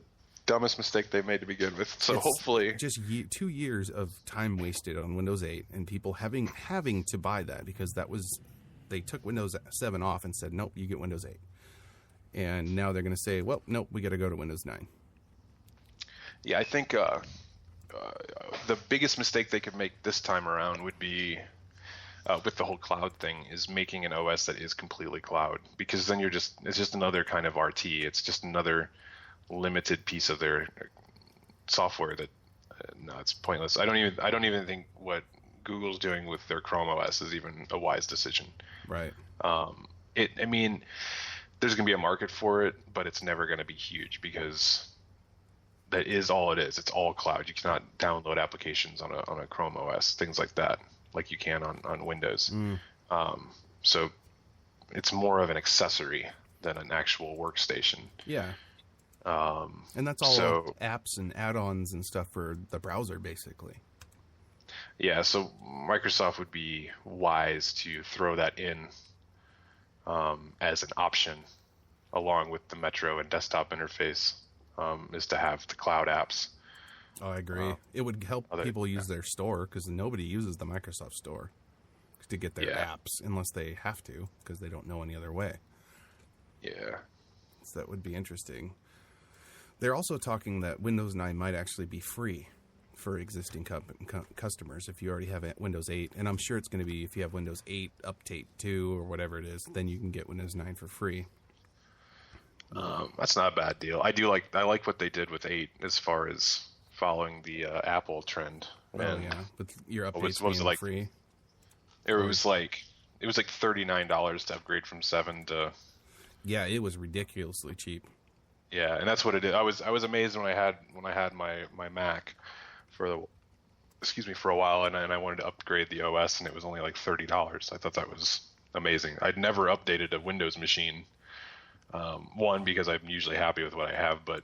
dumbest mistake they made to begin with. So hopefully... Just 2 years of time wasted on Windows 8 and people having to buy that because they took Windows 7 off and said, nope, you get Windows 8. And now they're going to say, well, nope, we got to go to Windows 9. Yeah, I think the biggest mistake they could make this time around would be, with the whole cloud thing, is making an OS that is completely cloud. Because then it's just another kind of RT. It's just another limited piece of their software that no, it's pointless. I don't even think what Google's doing with their Chrome OS is even a wise decision. Right. I mean, there's going to be a market for it, but it's never going to be huge because that is all it is. It's all cloud. You cannot download applications on a Chrome OS, things like that, like you can on Windows. So it's more of an accessory than an actual workstation. Yeah. And that's all apps and add-ons and stuff for the browser, basically. Yeah, so Microsoft would be wise to throw that in as an option along with the Metro and desktop interface, is to have the cloud apps. Oh, I agree. It would help people use their store because nobody uses the Microsoft Store to get their apps unless they have to because they don't know any other way. Yeah. So that would be interesting. They're also talking that Windows 9 might actually be free for existing customers if you already have Windows 8. And I'm sure it's going to be if you have Windows 8 Update 2 or whatever it is, then you can get Windows 9 for free. That's not a bad deal. I like what they did with 8 as far as following the Apple trend. And yeah, with your updates being like, free. It was like $39 to upgrade from 7 to. Yeah, it was ridiculously cheap. Yeah, and that's what it is. I was amazed when I had my Mac for a while, and I wanted to upgrade the OS, and it was only like $30. I thought that was amazing. I'd never updated a Windows machine. One, because I'm usually happy with what I have, but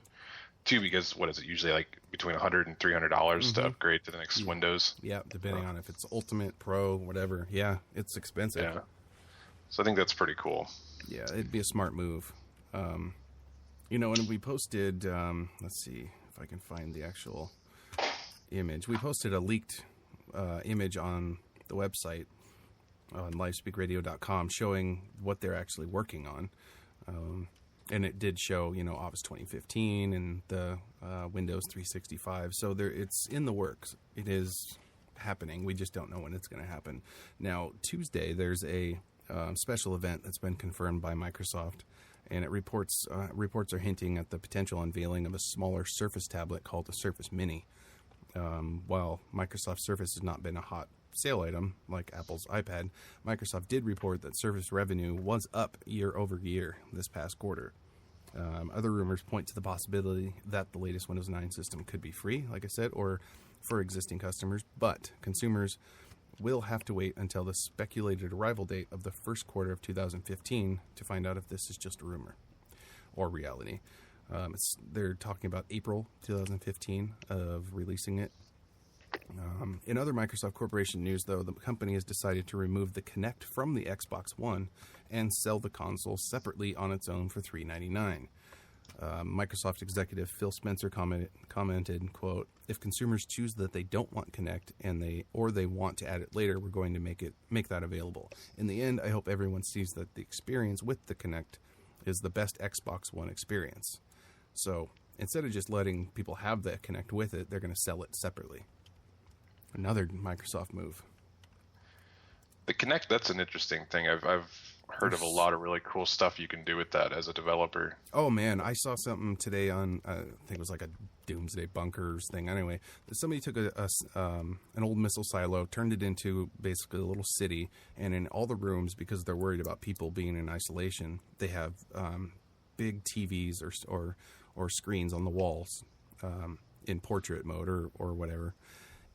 two, because what is it usually like between $100 and $300 to upgrade to the next Windows? Yeah, depending on if it's Ultimate, Pro, whatever. Yeah, it's expensive. Yeah, so I think that's pretty cool. Yeah, it'd be a smart move. When we posted, let's see if I can find the actual image. We posted a leaked image on the website on livespeakradio.com showing what they're actually working on. And it did show, Office 2015 and the Windows 365. So it's in the works. It is happening. We just don't know when it's going to happen. Now, Tuesday, there's a special event that's been confirmed by Microsoft, and it reports are hinting at the potential unveiling of a smaller Surface tablet called the Surface Mini. While Microsoft Surface has not been a hot sale item like Apple's iPad, Microsoft did report that Surface revenue was up year over year this past quarter. Other rumors point to the possibility that the latest Windows 9 system could be free, like I said, or for existing customers, but consumers will have to wait until the speculated arrival date of the first quarter of 2015 to find out if this is just a rumor or reality. They're talking about April 2015 of releasing it. In other Microsoft Corporation news, though, the company has decided to remove the Kinect from the Xbox One and sell the console separately on its own for $399. Microsoft executive Phil Spencer commented, quote, "If consumers choose that they don't want Kinect and they want to add it later, we're going to make that available. In the end, I hope everyone sees that the experience with the Kinect is the best Xbox One experience." So instead of just letting people have the Kinect with it, they're going to sell it separately. Another Microsoft move. The Kinect, that's an interesting thing. I've heard of a lot of really cool stuff you can do with that as a developer. Oh man, I saw something today on I think it was like a Doomsday Bunkers thing. Anyway, somebody took an old missile silo, turned it into basically a little city, and in all the rooms, because they're worried about people being in isolation, they have big TVs or screens on the walls in portrait mode or whatever.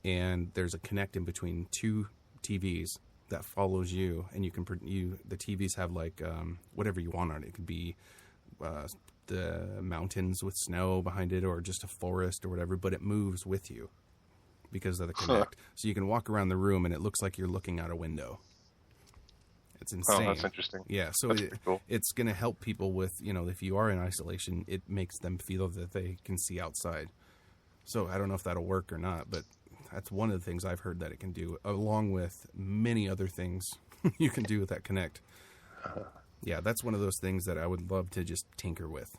And there's a Kinect in between two TVs that follows you, and the TVs have like whatever you want on it. It could be the mountains with snow behind it, or just a forest or whatever, but it moves with you because of the Kinect. So you can walk around the room, and it looks like you're looking out a window. It's insane. Oh, that's interesting. Yeah, so it's going to help people with, if you are in isolation, it makes them feel that they can see outside. So I don't know if that'll work or not, but that's one of the things I've heard that it can do, along with many other things you can do with that Kinect. Yeah, that's one of those things that I would love to just tinker with.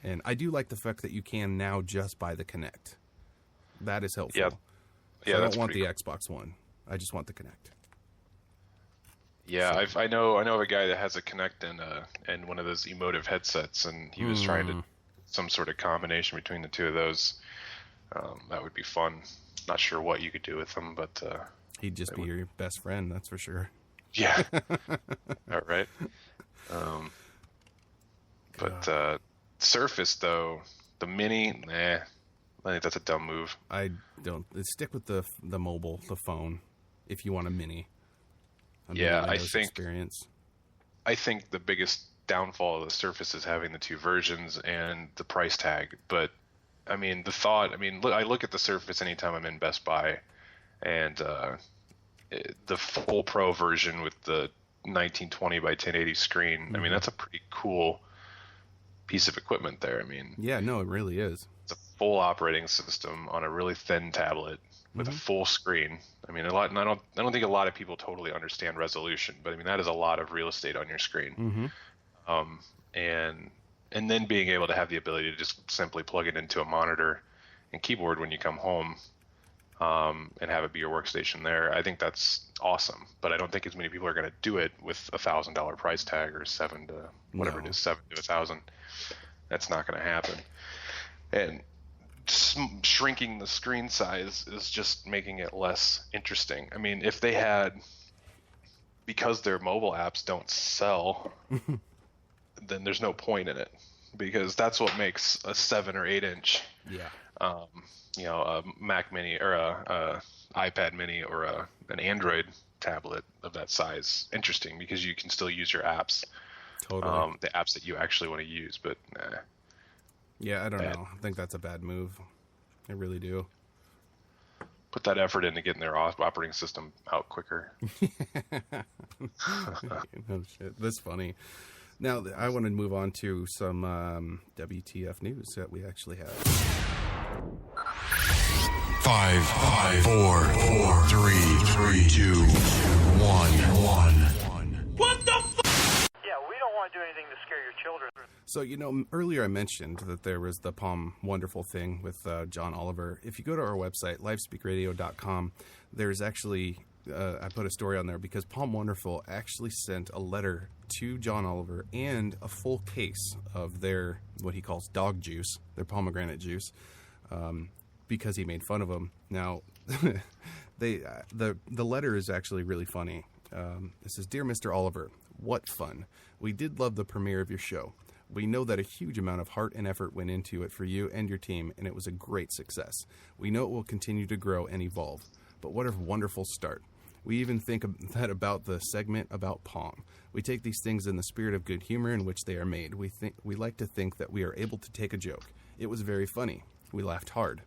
And I do like the fact that you can now just buy the Kinect. That is helpful. Yeah, so I don't want the Xbox One. I just want the Kinect. Yeah, I know of a guy that has a Kinect and one of those emotive headsets, and he was trying to some sort of combination between the two of those. That would be fun. Not sure what you could do with them, but he'd just be your best friend, that's for sure. Yeah. All right. But Surface, though, the Mini, I think that's a dumb move. I don't. Stick with the mobile, the phone, if you want a Mini. I think the biggest downfall of the Surface is having the two versions and the price tag. But I mean, I look at the Surface anytime I'm in Best Buy, and the full Pro version with the 1920 by 1080 screen. Mm-hmm. I mean, that's a pretty cool piece of equipment there. I mean, yeah, no, it really is. It's a full operating system on a really thin tablet with a full screen. I mean, I don't think a lot of people totally understand resolution, but I mean, that is a lot of real estate on your screen. And then being able to have the ability to just simply plug it into a monitor and keyboard when you come home, and have it be your workstation there. I think that's awesome, but I don't think as many people are going to do it with $1,000 price tag or $7,000 to $1,000. That's not going to happen. And shrinking the screen size is just making it less interesting. I mean, if they had, because their mobile apps don't sell, then there's no point in it, because that's what makes a 7 or 8 inch, a Mac Mini or a iPad Mini or an Android tablet of that size interesting, because you can still use your apps, the apps that you actually want to use. But yeah, I don't know. I think that's a bad move. I really do. Put that effort into getting their operating system out quicker. No shit. That's funny. Now, I want to move on to some WTF news that we actually have. 5, 4, 3, 2, 1. What the fuck? Yeah, we don't want to do anything to scare your children. So, earlier I mentioned that there was the Palm Wonderful thing with John Oliver. If you go to our website, livespeakradio.com, there's actually, I put a story on there because Palm Wonderful actually sent a letter to John Oliver and a full case of their, what he calls dog juice, their pomegranate juice, because he made fun of them. Now, the letter is actually really funny. It says, "Dear Mr. Oliver, what fun. We did love the premiere of your show. We know that a huge amount of heart and effort went into it for you and your team, and it was a great success. We know it will continue to grow and evolve. But what a wonderful start. We even think that about the segment about Palm. We take these things in the spirit of good humor in which they are made. We like to think that we are able to take a joke. It was very funny. We laughed hard.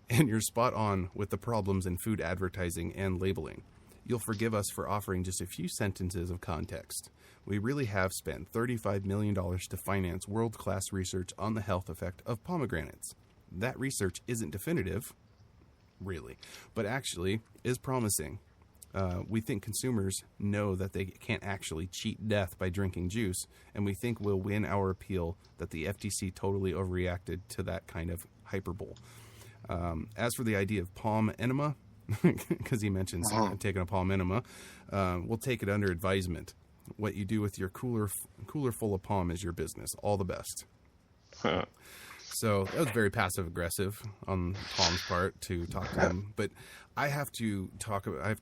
And you're spot on with the problems in food advertising and labeling. You'll forgive us for offering just a few sentences of context. We really have spent $35 million to finance world-class research on the health effect of pomegranates. That research isn't definitive, really, but actually is promising. We think consumers know that they can't actually cheat death by drinking juice, and we think we'll win our appeal that the FTC totally overreacted to that kind of hyperbole. As for the idea of palm enema, because he mentions taking a palm enema, we'll take it under advisement. What you do with your cooler full of palm is your business. All the best." So that was very passive aggressive on Palm's part to talk to him. But I have to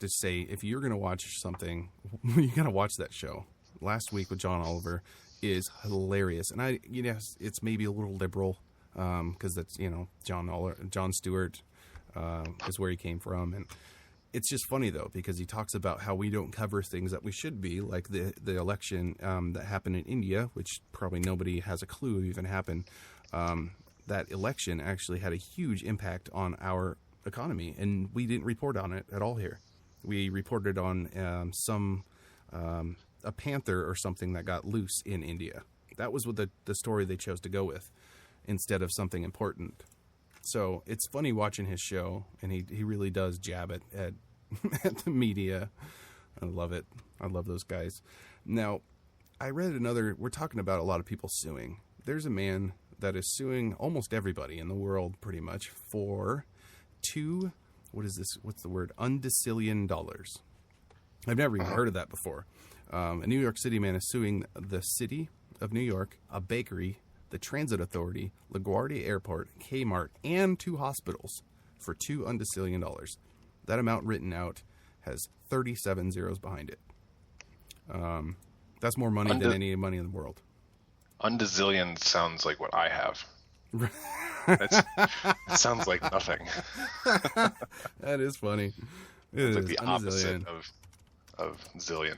say, if you're going to watch something, you got to watch that show. Last Week with John Oliver is hilarious, and it's maybe a little liberal because that's Jon Stewart is where he came from, and it's just funny though because he talks about how we don't cover things that we should be, like the election that happened in India, which probably nobody has a clue even happened. That election actually had a huge impact on our economy, and we didn't report on it at all here. We reported on a panther or something that got loose in India. That was what the story they chose to go with instead of something important. So it's funny watching his show, and he really does jab at the media. I love it. I love those guys. Now, I read we're talking about a lot of people suing. There's a man that is suing almost everybody in the world pretty much for undecillion dollars. I've never even heard of that before. A New York City man is suing the city of New York, a bakery the Transit Authority, LaGuardia Airport, Kmart, and 2 hospitals for $2 undecillion. That amount written out has 37 zeros behind it. That's more money than any money in the world. Undezillion sounds like what I have. It sounds like nothing. That is funny. It's like the opposite of zillion.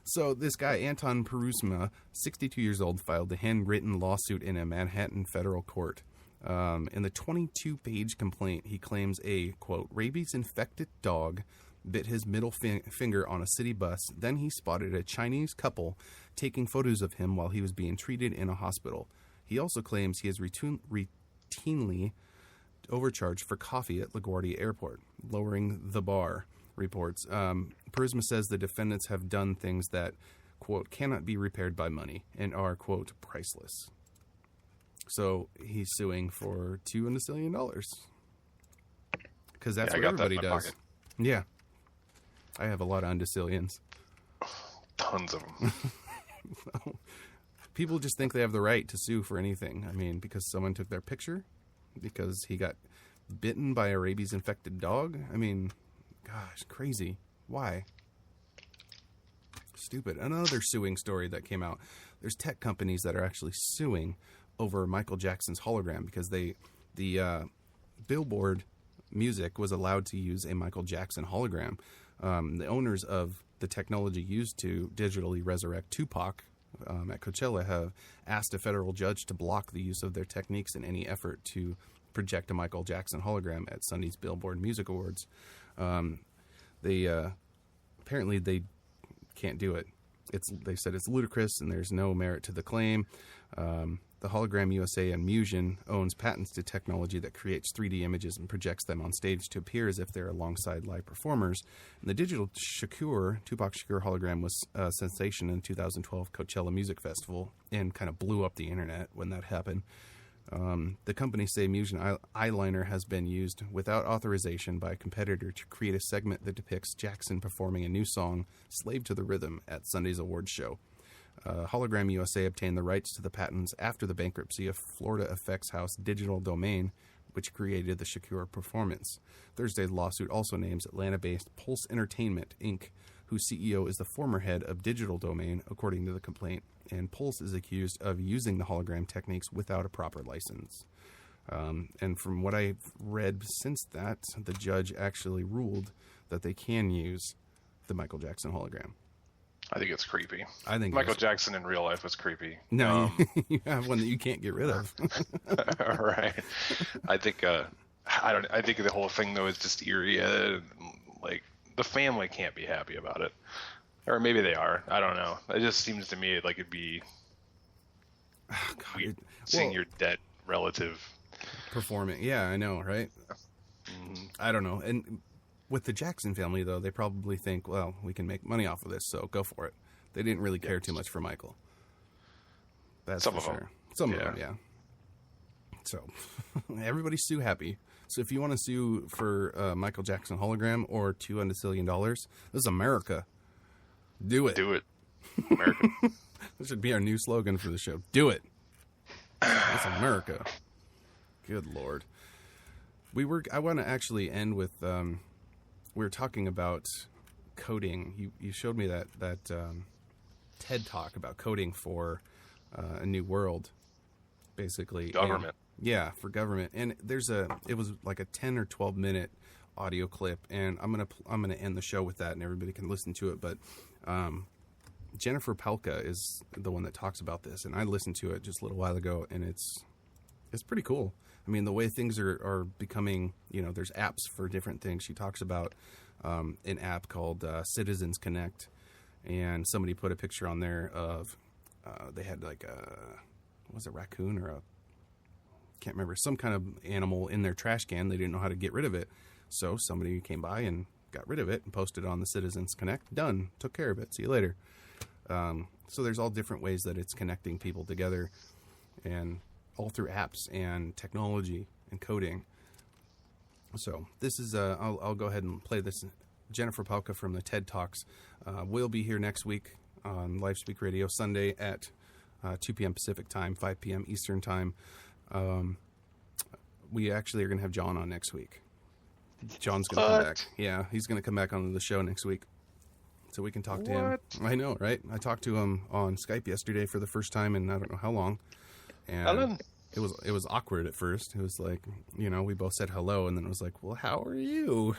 So this guy, Anton Perusma, 62 years old, filed a handwritten lawsuit in a Manhattan federal court. In the 22-page complaint, he claims a, quote, rabies-infected dog bit his middle finger on a city bus. Then he spotted a Chinese couple taking photos of him while he was being treated in a hospital. He also claims he is routinely overcharged for coffee at LaGuardia Airport, lowering the bar, reports. Perusma says the defendants have done things that, quote, cannot be repaired by money and are, quote, priceless. So he's suing for $2 undecillion. Because that's what everybody does. Pocket. Yeah. I have a lot of undecillions. Tons of them. People just think they have the right to sue for anything. I mean, because someone took their picture, because he got bitten by a rabies-infected dog. I mean, gosh, crazy. Why? Stupid. Another suing story that came out. There's tech companies that are actually suing over Michael Jackson's hologram because the Billboard Music was allowed to use a Michael Jackson hologram. The owners of the technology used to digitally resurrect Tupac at Coachella have asked a federal judge to block the use of their techniques in any effort to project a Michael Jackson hologram at Sunday's Billboard Music Awards. Apparently they can't do it. They said it's ludicrous and there's no merit to the claim. The Hologram USA and Musion owns patents to technology that creates 3D images and projects them on stage to appear as if they're alongside live performers. And the digital Tupac Shakur hologram was a sensation in 2012 Coachella Music Festival and kind of blew up the internet when that happened. The companies say Musion eyeliner has been used without authorization by a competitor to create a segment that depicts Jackson performing a new song, Slave to the Rhythm, at Sunday's awards show. Hologram USA obtained the rights to the patents after the bankruptcy of Florida Effects House Digital Domain, which created the Shakur performance. Thursday's lawsuit also names Atlanta-based Pulse Entertainment, Inc., whose CEO is the former head of Digital Domain, according to the complaint, and Pulse is accused of using the hologram techniques without a proper license. And from what I've read since that, the judge actually ruled that they can use the Michael Jackson hologram. I think it's creepy. I think Michael Jackson in real life was creepy. No, you have one that you can't get rid of. Right. I think I think the whole thing though is just eerie. Like the family can't be happy about it, or maybe they are. I don't know. It just seems to me like it'd be weird seeing your dead relative performing. Yeah, I know, right? I don't know. And with the Jackson family, though, they probably think, well, we can make money off of this, so go for it. They didn't really care too much for Michael. That's Some for of sure. them. Some of them, yeah. So, everybody's sue happy. So if you want to sue for Michael Jackson hologram or $2 undecillion, this is America. Do it. Do it. America. This should be our new slogan for the show. Do it. It's America. Good Lord. I want to actually end with... we were talking about coding. You showed me that TED Talk about coding for a new world, basically. Government. And, for government. And it was like a 10 or 12 minute audio clip, and I'm gonna end the show with that, and everybody can listen to it. But Jennifer Palka is the one that talks about this, and I listened to it just a little while ago, and it's pretty cool. I mean, the way things are becoming, there's apps for different things. She talks about an app called Citizens Connect, and somebody put a picture on there of, they had like a raccoon or can't remember, some kind of animal in their trash can. They didn't know how to get rid of it. So somebody came by and got rid of it and posted it on the Citizens Connect. Done. Took care of it. See you later. So there's all different ways that it's connecting people together, and all through apps and technology and coding. So this is, I'll go ahead and play this. Jennifer Palka from the TED Talks will be here next week on Live Speak Radio Sunday at 2 p.m. Pacific time, 5 p.m. Eastern time. We actually are going to have John on next week. John's going to come back. Yeah, he's going to come back on the show next week, so we can talk to him. I know, right? I talked to him on Skype yesterday for the first time in I don't know how long, and it was awkward at first. It was like, we both said hello, and then it was like, well, how are you?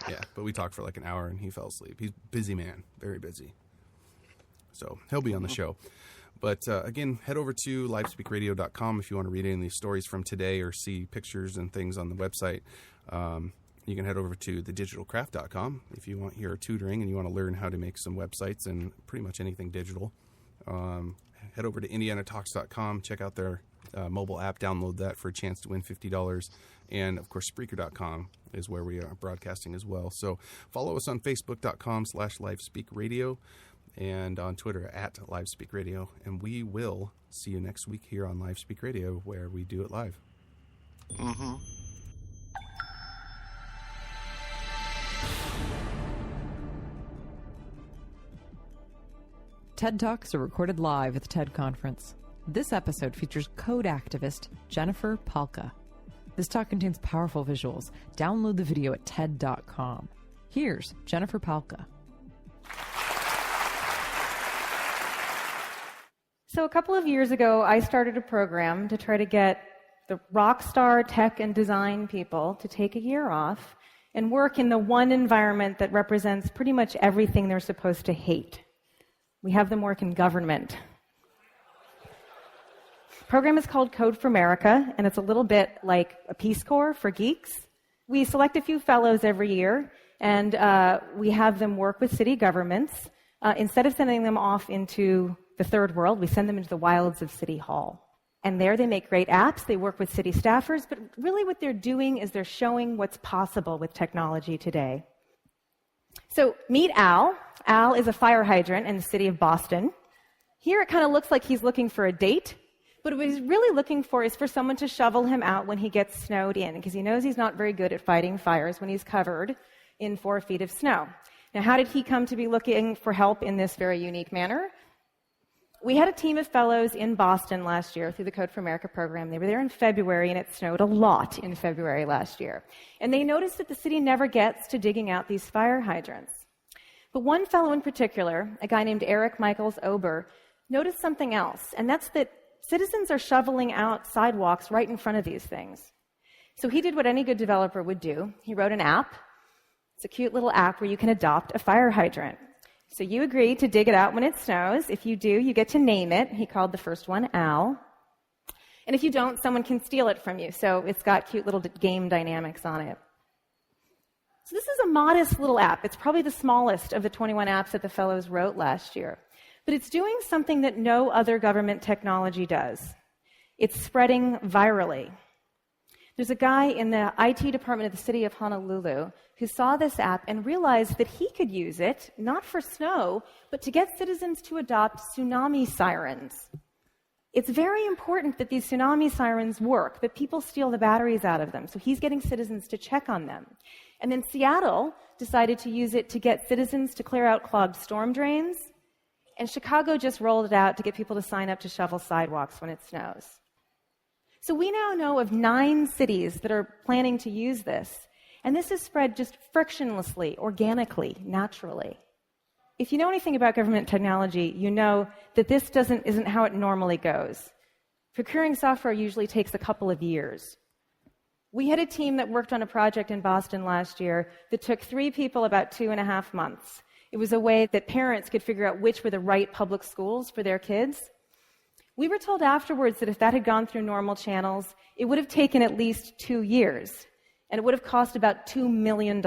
Yeah, but we talked for like an hour, and he fell asleep. He's a busy man, very busy. So he'll be on the show. But again, head over to livespeakradio.com if you want to read any of these stories from today or see pictures and things on the website. You can head over to thedigitalcraft.com if you want your tutoring and you want to learn how to make some websites and pretty much anything digital. Head over to indianatalks.com, check out their mobile app, download that for a chance to win $50. And, of course, Spreaker.com is where we are broadcasting as well. So follow us on Facebook.com/LivespeakRadio and on Twitter @LivespeakRadio. And we will see you next week here on Live Speak Radio, where we do it live. Mm-hmm. TED Talks are recorded live at the TED Conference. This episode features code activist Jennifer Palka. This talk contains powerful visuals. Download the video at TED.com. Here's Jennifer Palka. So a couple of years ago, I started a program to try to get the rock star tech and design people to take a year off and work in the one environment that represents pretty much everything they're supposed to hate. We have them work in government. The program is called Code for America, and it's a little bit like a Peace Corps for geeks. We select a few fellows every year, and we have them work with city governments. Instead of sending them off into the third world, we send them into the wilds of City Hall. And there they make great apps, they work with city staffers, but really what they're doing is they're showing what's possible with technology today. So meet Al. Al is a fire hydrant in the city of Boston. Here it kind of looks like he's looking for a date, but what he's really looking for is for someone to shovel him out when he gets snowed in, because he knows he's not very good at fighting fires when he's covered in 4 feet of snow. Now, how did he come to be looking for help in this very unique manner? We had a team of fellows in Boston last year through the Code for America program. They were there in February, and it snowed a lot in February last year. And they noticed that the city never gets to digging out these fire hydrants. But one fellow in particular, a guy named Eric Michaels Ober, noticed something else, and that's that citizens are shoveling out sidewalks right in front of these things. So he did what any good developer would do. He wrote an app. It's a cute little app where you can adopt a fire hydrant. So you agree to dig it out when it snows. If you do, you get to name it. He called the first one Al. And if you don't, someone can steal it from you. So it's got cute little game dynamics on it. So this is a modest little app. It's probably the smallest of the 21 apps that the fellows wrote last year. But it's doing something that no other government technology does. It's spreading virally. There's a guy in the IT department of the city of Honolulu who saw this app and realized that he could use it, not for snow, but to get citizens to adopt tsunami sirens. It's very important that these tsunami sirens work, that people steal the batteries out of them. So he's getting citizens to check on them. And then Seattle decided to use it to get citizens to clear out clogged storm drains. And Chicago just rolled it out to get people to sign up to shovel sidewalks when it snows. So we now know of 9 cities that are planning to use this. And this is spread just frictionlessly, organically, naturally. If you know anything about government technology, you know that this isn't how it normally goes. Procuring software usually takes a couple of years. We had a team that worked on a project in Boston last year that took 3 people about 2.5 months. It was a way that parents could figure out which were the right public schools for their kids. We were told afterwards that if that had gone through normal channels, it would have taken at least 2 years, and it would have cost about $2 million.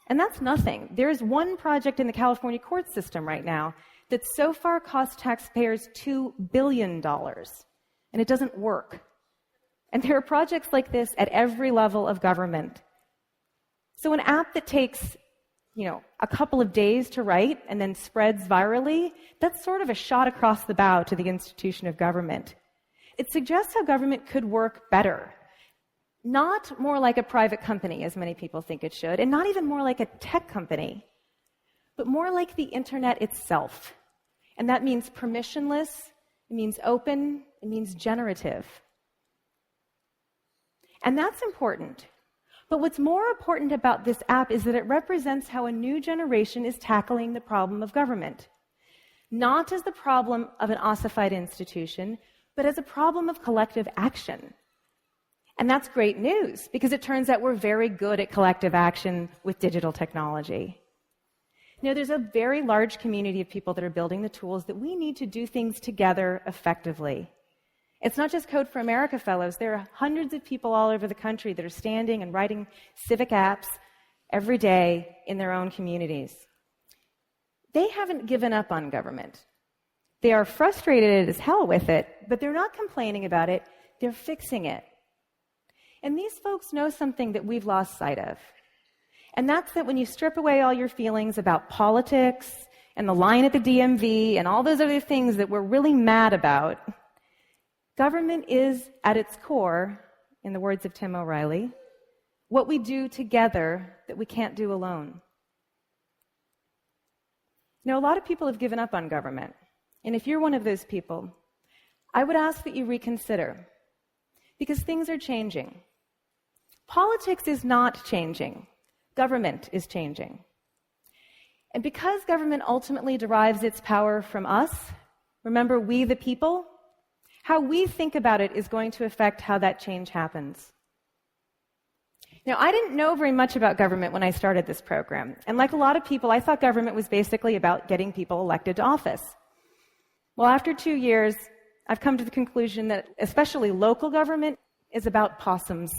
And that's nothing. There's one project in the California court system right now that so far cost taxpayers $2 billion, and it doesn't work. And there are projects like this at every level of government. So an app that takes, a couple of days to write and then spreads virally, that's sort of a shot across the bow to the institution of government. It suggests how government could work better. Not more like a private company, as many people think it should, and not even more like a tech company, but more like the internet itself. And that means permissionless, it means open, it means generative. And that's important. But what's more important about this app is that it represents how a new generation is tackling the problem of government. Not as the problem of an ossified institution, but as a problem of collective action. And that's great news, because it turns out we're very good at collective action with digital technology. Now, there's a very large community of people that are building the tools that we need to do things together effectively. It's not just Code for America fellows. There are hundreds of people all over the country that are standing and writing civic apps every day in their own communities. They haven't given up on government. They are frustrated as hell with it, but they're not complaining about it. They're fixing it. And these folks know something that we've lost sight of. And that's that when you strip away all your feelings about politics and the line at the DMV and all those other things that we're really mad about, government is, at its core, in the words of Tim O'Reilly, what we do together that we can't do alone. Now, a lot of people have given up on government. And if you're one of those people, I would ask that you reconsider. Because things are changing. Politics is not changing. Government is changing. And because government ultimately derives its power from us, remember, we the people, how we think about it is going to affect how that change happens. Now, I didn't know very much about government when I started this program. And like a lot of people, I thought government was basically about getting people elected to office. Well, after 2 years, I've come to the conclusion that especially local government is about possums.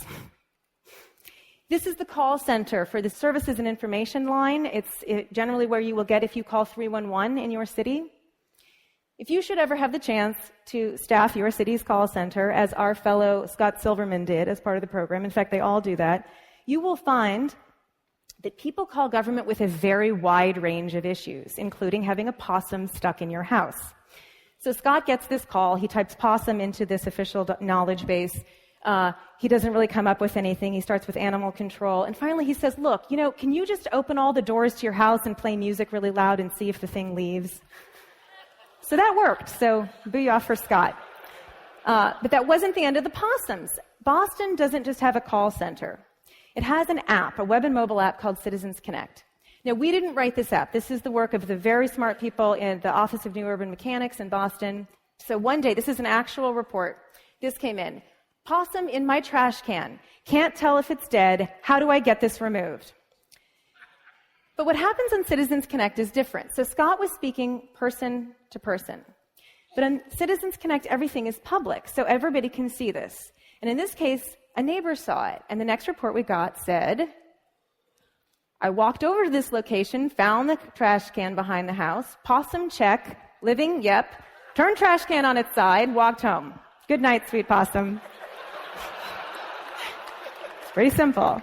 This is the call center for the Services and Information line. It's generally where you will get if you call 311 in your city. If you should ever have the chance to staff your city's call center, as our fellow Scott Silverman did as part of the program, in fact, they all do that, you will find that people call government with a very wide range of issues, including having a possum stuck in your house. So Scott gets this call. He types possum into this official knowledge base. He doesn't really come up with anything. He starts with animal control. And finally he says, look, can you just open all the doors to your house and play music really loud and see if the thing leaves? So that worked. So booyah for Scott. But that wasn't the end of the possums. Boston doesn't just have a call center. It has an app, a web and mobile app called Citizens Connect. Now, we didn't write this app. This is the work of the very smart people in the Office of New Urban Mechanics in Boston. So one day, this is an actual report. This came in. Possum in my trash can. Can't tell if it's dead. How do I get this removed? But what happens on Citizens Connect is different. So Scott was speaking person to person. But on Citizens Connect, everything is public, so everybody can see this. And in this case, a neighbor saw it. And the next report we got said, I walked over to this location, found the trash can behind the house, possum check, living, yep, turned trash can on its side, walked home. Good night, sweet possum. It's pretty simple.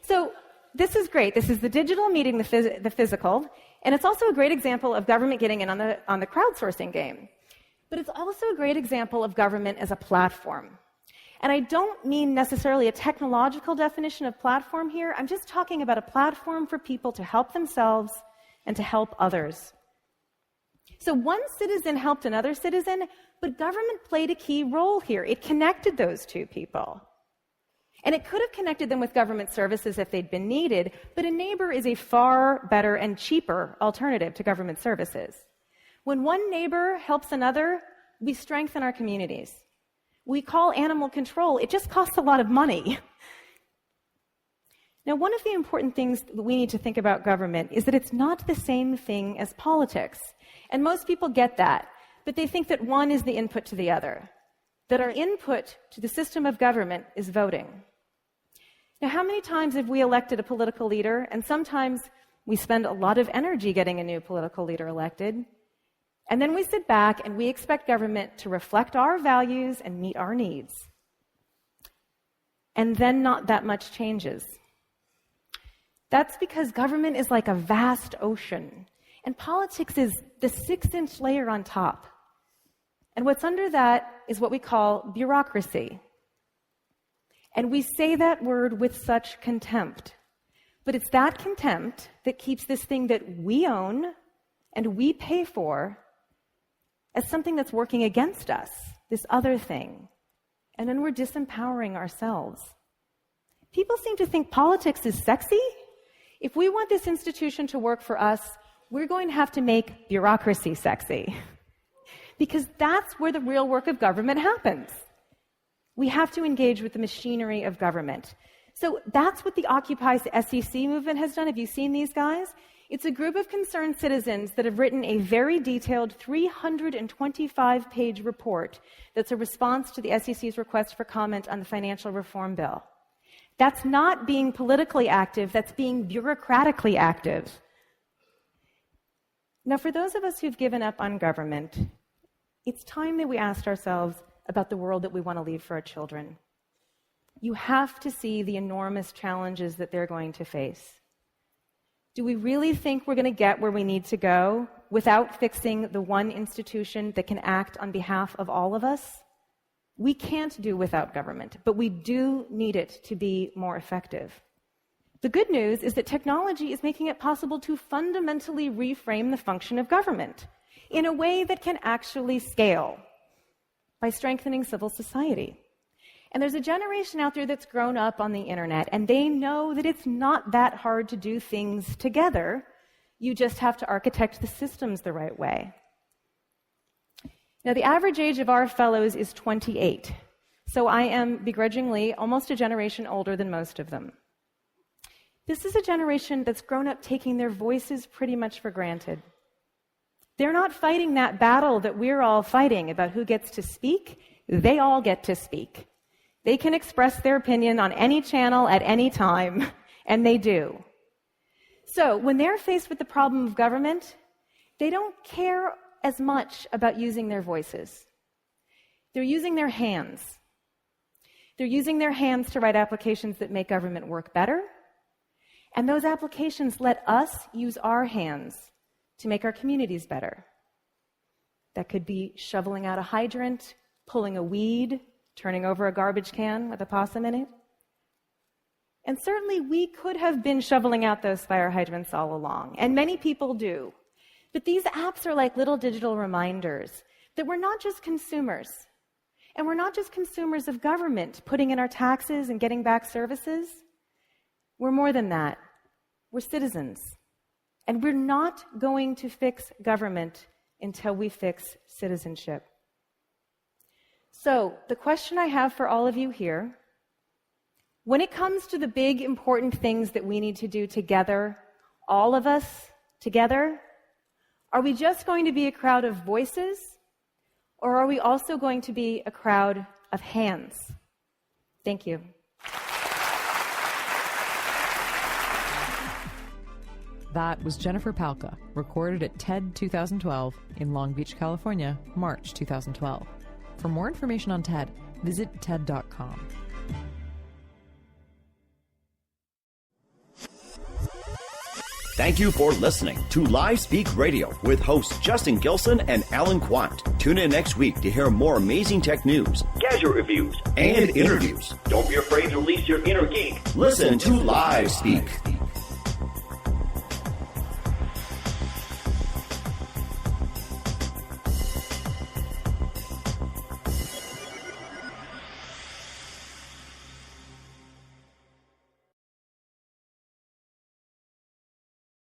So this is great. This is the digital meeting the physical, and it's also a great example of government getting in on the crowdsourcing game. But it's also a great example of government as a platform. And I don't mean necessarily a technological definition of platform here. I'm just talking about a platform for people to help themselves and to help others. So one citizen helped another citizen, but government played a key role here. It connected those two people. And it could have connected them with government services if they'd been needed, but a neighbor is a far better and cheaper alternative to government services. When one neighbor helps another, we strengthen our communities. We call animal control. It just costs a lot of money. Now, one of the important things that we need to think about government is that it's not the same thing as politics. And most people get that, but they think that one is the input to the other, that our input to the system of government is voting. Now, how many times have we elected a political leader, and sometimes we spend a lot of energy getting a new political leader elected, and then we sit back and we expect government to reflect our values and meet our needs. And then not that much changes. That's because government is like a vast ocean, and politics is the 6-inch layer on top. And what's under that is what we call bureaucracy. And we say that word with such contempt. But it's that contempt that keeps this thing that we own and we pay for as something that's working against us, this other thing. And then we're disempowering ourselves. People seem to think politics is sexy. If we want this institution to work for us, we're going to have to make bureaucracy sexy. Because that's where the real work of government happens. We have to engage with the machinery of government. So that's what the Occupy SEC movement has done. Have you seen these guys? It's a group of concerned citizens that have written a very detailed 325-page report that's a response to the SEC's request for comment on the financial reform bill. That's not being politically active, that's being bureaucratically active. Now, for those of us who've given up on government, it's time that we asked ourselves about the world that we want to leave for our children. You have to see the enormous challenges that they're going to face. Do we really think we're going to get where we need to go without fixing the one institution that can act on behalf of all of us? We can't do without government, but we do need it to be more effective. The good news is that technology is making it possible to fundamentally reframe the function of government in a way that can actually scale by strengthening civil society. And there's a generation out there that's grown up on the internet, and they know that it's not that hard to do things together. You just have to architect the systems the right way. Now, the average age of our fellows is 28, so I am begrudgingly almost a generation older than most of them. This is a generation that's grown up taking their voices pretty much for granted. They're not fighting that battle that we're all fighting about who gets to speak. They all get to speak. They can express their opinion on any channel at any time, and they do. So when they're faced with the problem of government, they don't care as much about using their voices. They're using their hands. They're using their hands to write applications that make government work better, and those applications let us use our hands to make our communities better. That could be shoveling out a hydrant, pulling a weed, turning over a garbage can with a possum in it. And certainly we could have been shoveling out those fire hydrants all along, and many people do. But these apps are like little digital reminders that we're not just consumers, and we're not just consumers of government, putting in our taxes and getting back services. We're more than that. We're citizens. And we're not going to fix government until we fix citizenship. So, the question I have for all of you here, when it comes to the big, important things that we need to do together, all of us together, are we just going to be a crowd of voices, or are we also going to be a crowd of hands? Thank you. That was Jennifer Palka, recorded at TED 2012 in Long Beach, California, March 2012. For more information on TED, visit TED.com. Thank you for listening to Live Speak Radio with hosts Justin Gilson and Alan Quant. Tune in next week to hear more amazing tech news, gadget reviews, and interviews. Don't be afraid to release your inner geek. Listen to Live Speak.